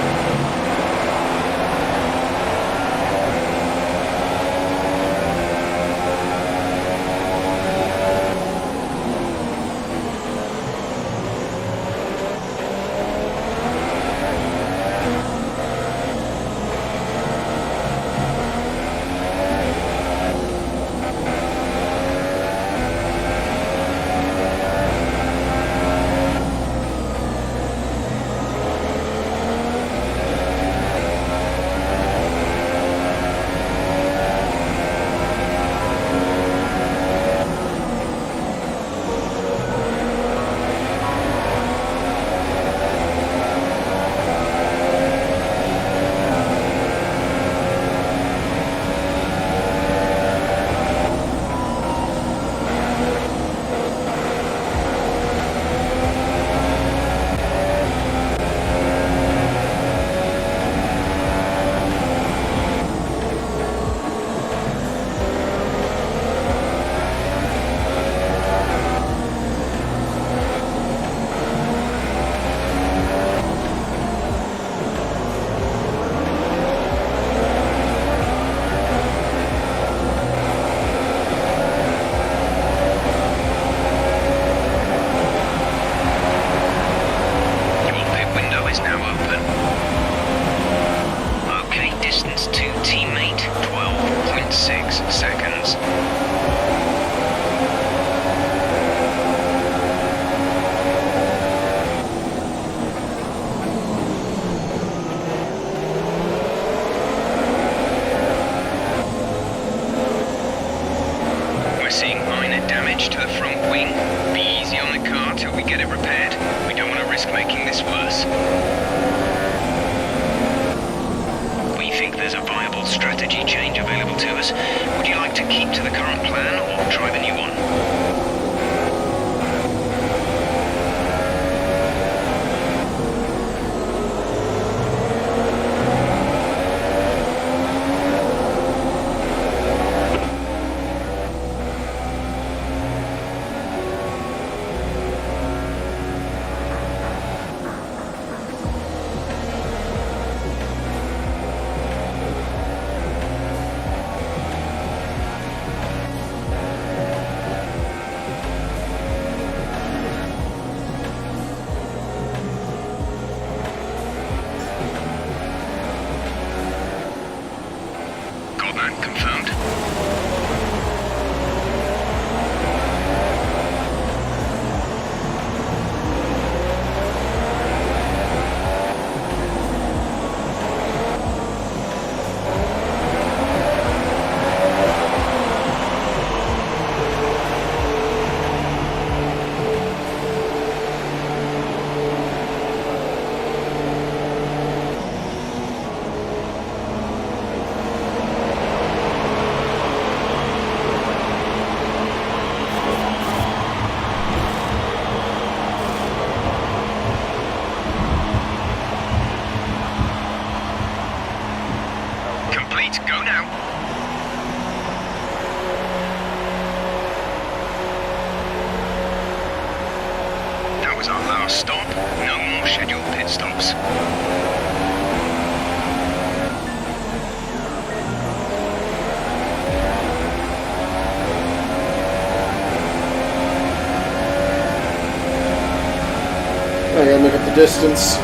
I gotta make up the distance.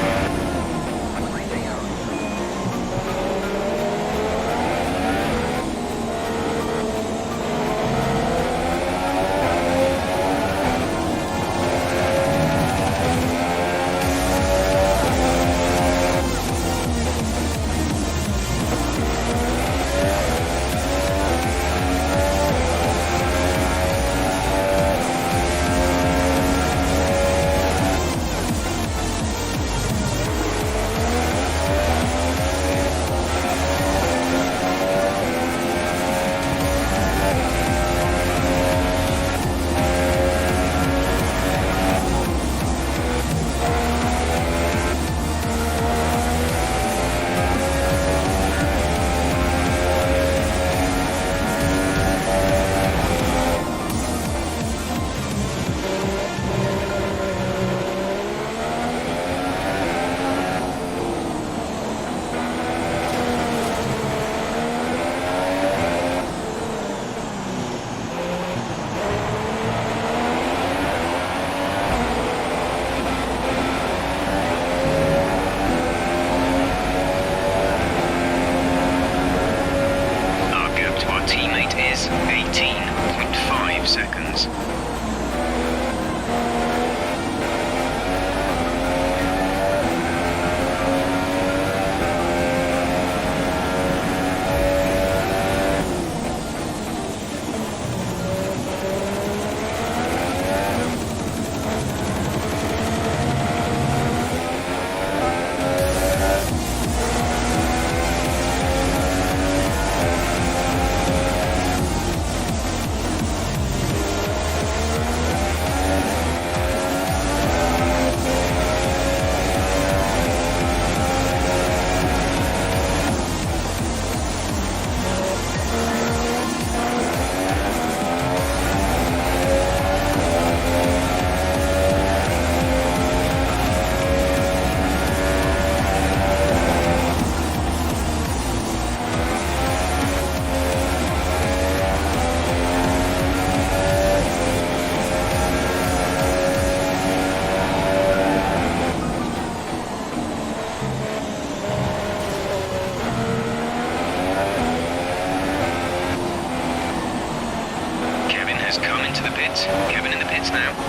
minutes now.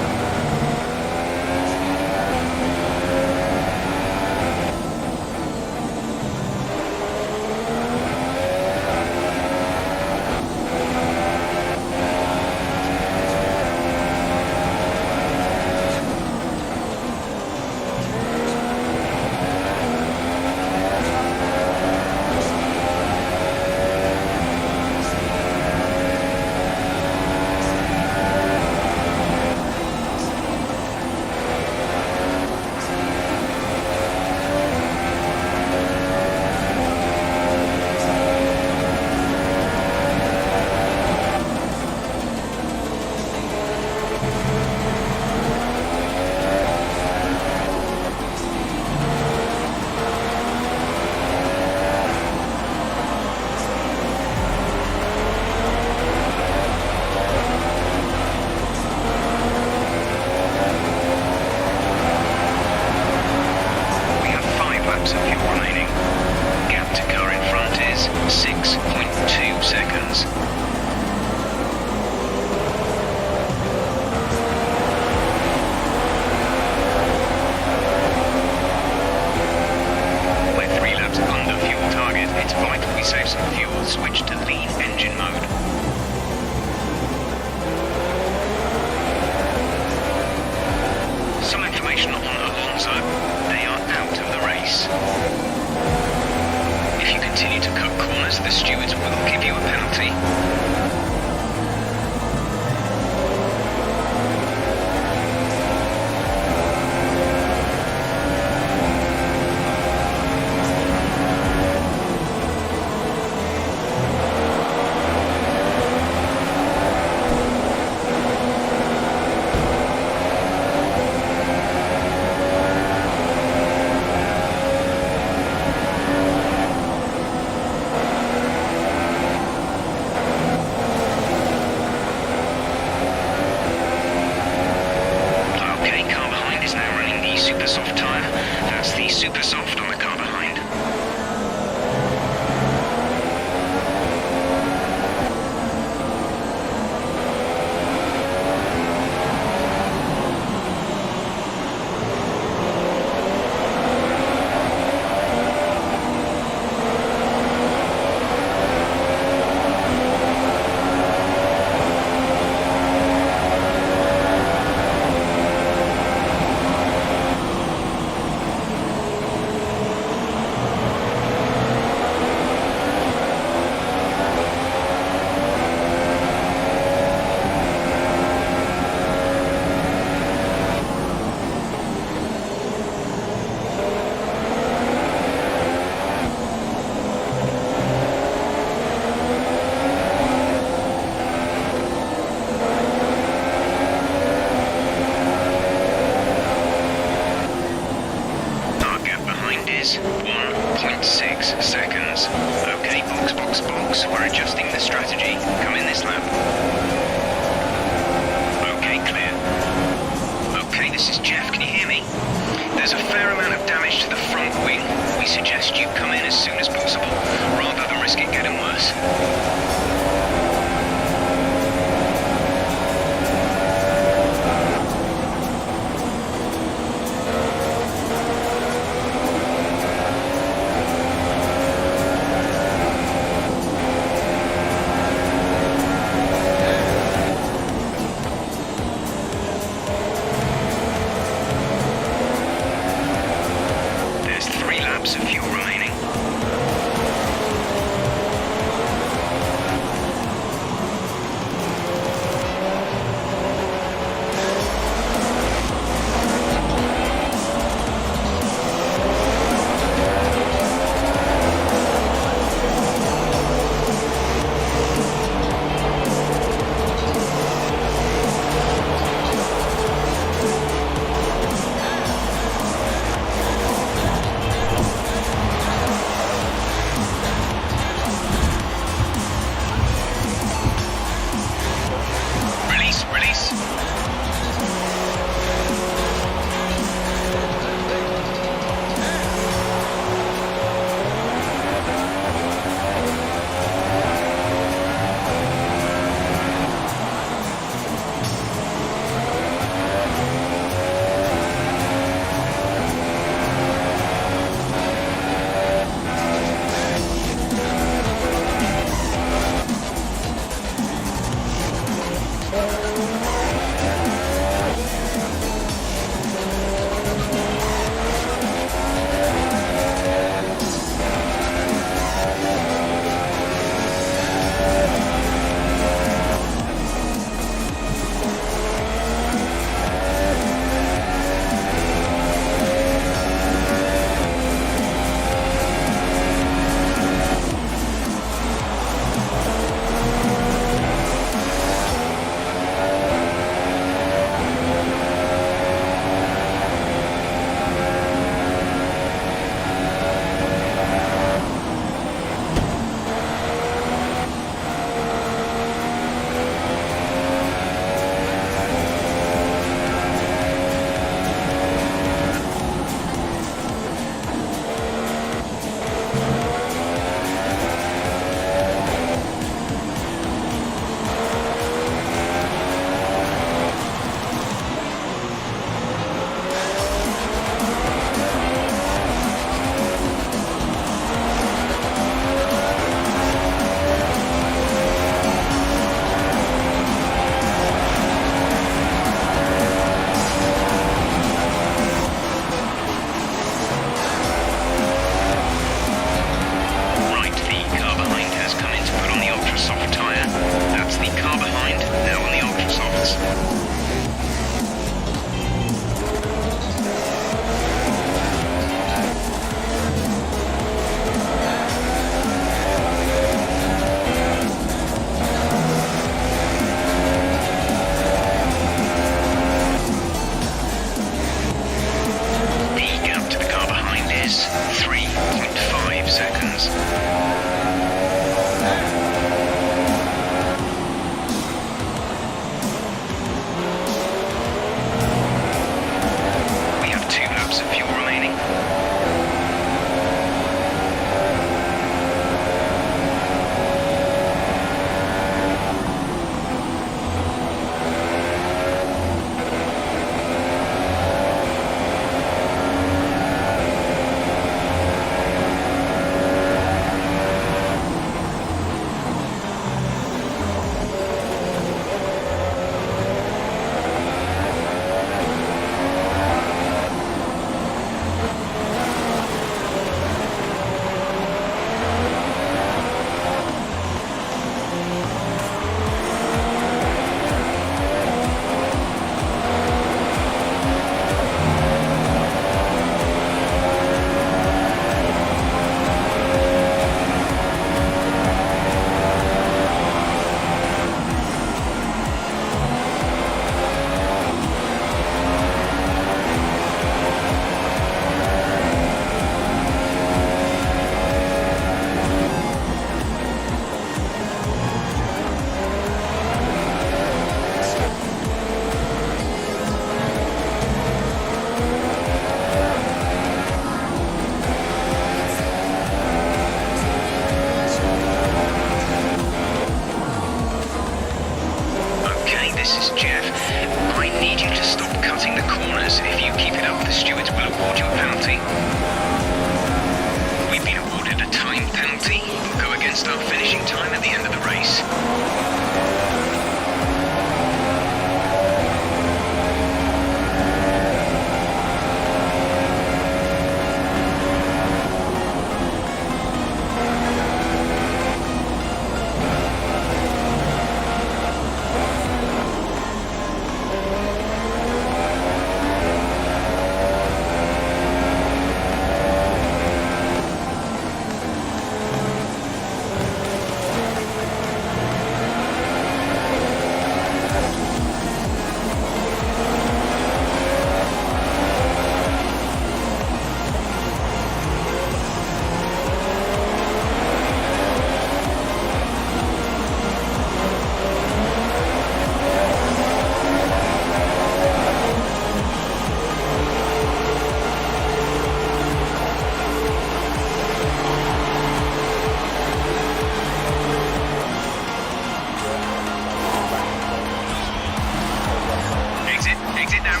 Ease it now.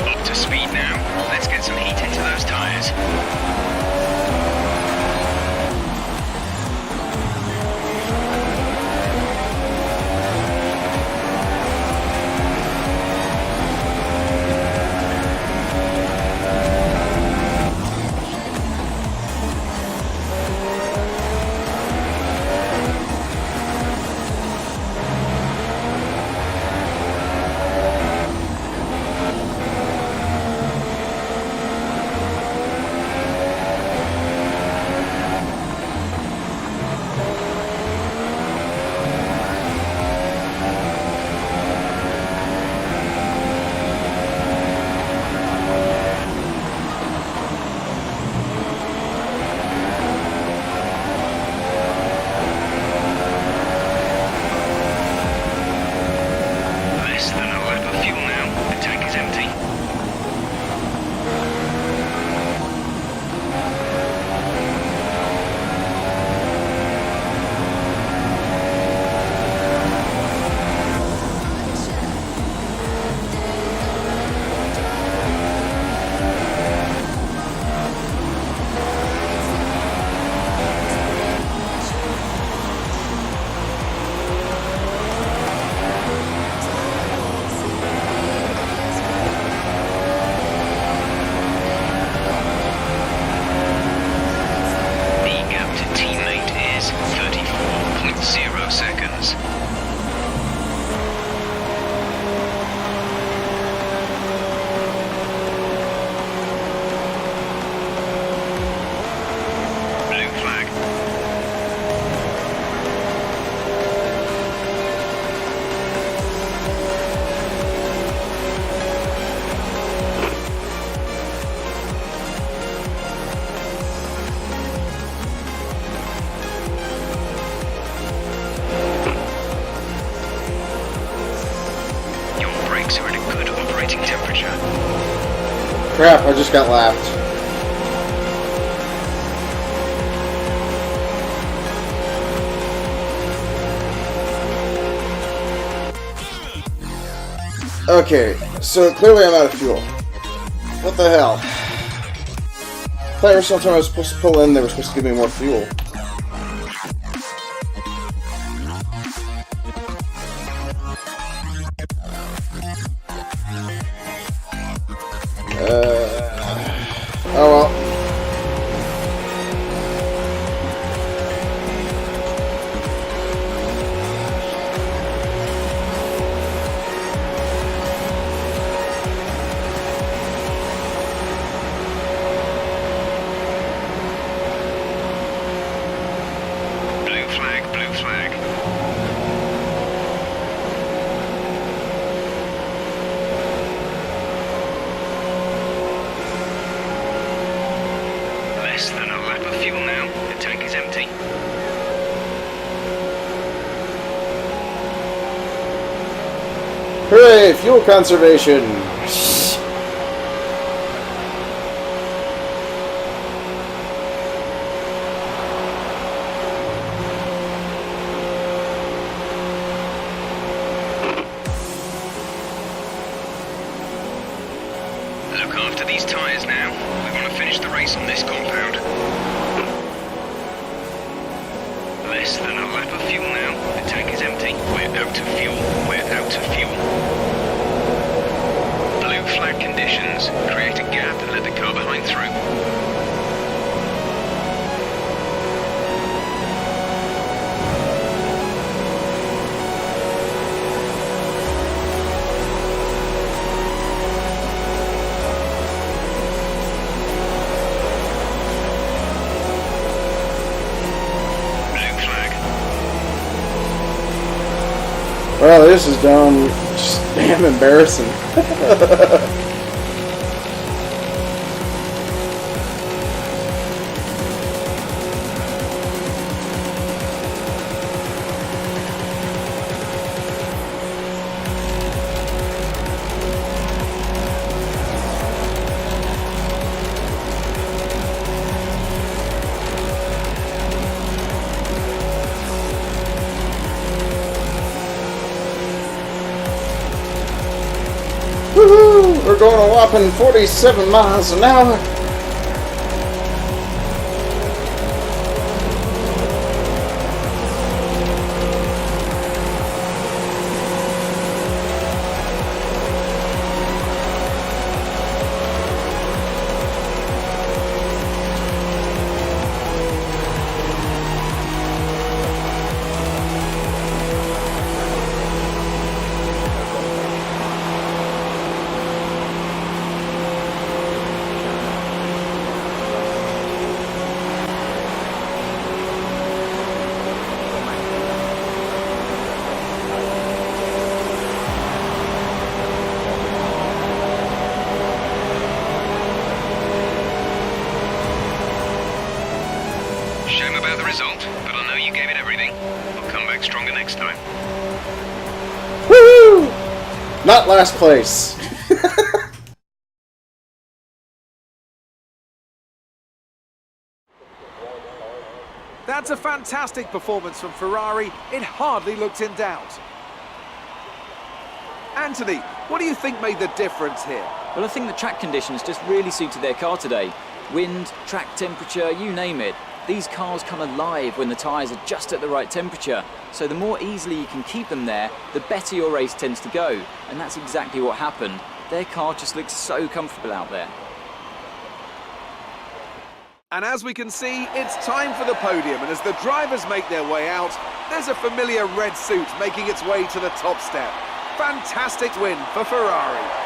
Up to speed now. Let's get some heat into those tyres. Crap, I just got lapped. Okay, so clearly I'm out of fuel. What the hell? I thought every single time I was supposed to pull in, they were supposed to give me more fuel. Oh well. Blue flag, blue flag. Less than a lap of fuel now. The tank is empty. Hooray! Fuel conservation! Look after these tyres now. We want to finish the race on this compound. Less than a lap of fuel now. The tank is empty. We're out of fuel. We're out of fuel. Blue flag conditions. Create a gap and let the car behind through. Well, this is done. Just damn embarrassing. we're going a whopping 47 miles an hour. Shame about the result, but I know you gave it everything. I'll come back stronger next time. Woo! Not last place. That's a fantastic performance from Ferrari. It hardly looked in doubt. Anthony, what do you think made the difference here? Well, I think the track conditions just really suited their car today. Wind, track temperature, you name it. These cars come alive when the tyres are just at the right temperature. So the more easily you can keep them there, the better your race tends to go. And that's exactly what happened. Their car just looks so comfortable out there. And as we can see, it's time for the podium. And as the drivers make their way out, there's a familiar red suit making its way to the top step. Fantastic win for Ferrari.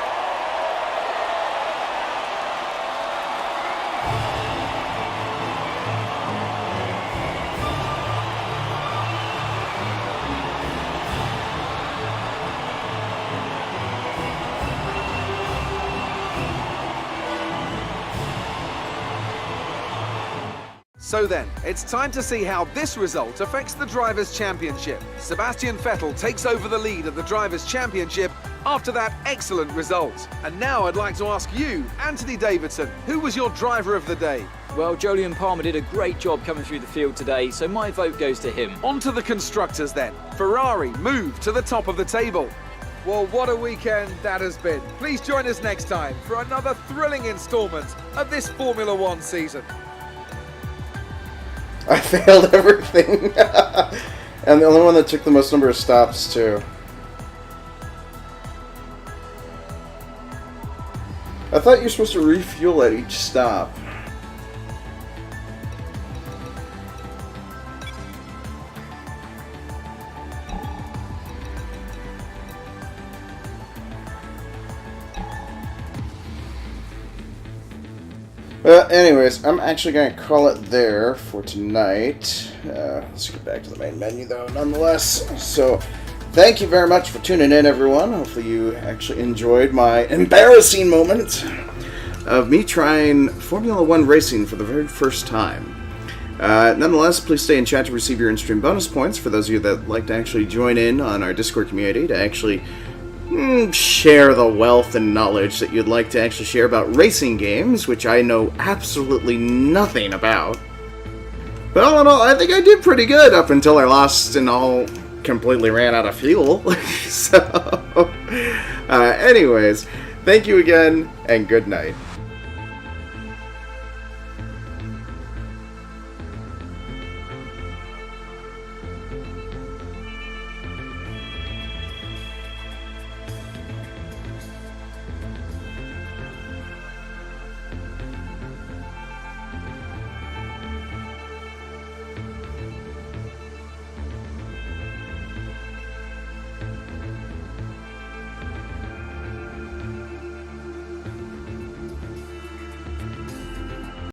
So then, it's time to see how this result affects the Drivers' Championship. Sebastian Vettel takes over the lead of the Drivers' Championship after that excellent result. And now I'd like to ask you, Anthony Davidson, who was your driver of the day? Well, Jolyon Palmer did a great job coming through the field today, so my vote goes to him. On to the constructors then. Ferrari move to the top of the table. Well, what a weekend that has been. Please join us next time for another thrilling instalment of this Formula One season. I failed everything. And the only one that took the most number of stops, too. I thought you were supposed to refuel at each stop. Anyways, I'm actually going to call it there for tonight. Let's get back to the main menu, though, nonetheless. So, thank you very much for tuning in, everyone. Hopefully you actually enjoyed my embarrassing moment of me trying Formula One racing for the very first time. Nonetheless, please stay in chat to receive your in-stream bonus points for those of you that like to actually join in on our Discord community to actually share the wealth and knowledge that you'd like to actually share about racing games, which I know absolutely nothing about. But all in all, I think I did pretty good up until I lost and all completely ran out of fuel. So, anyways, thank you again, and good night.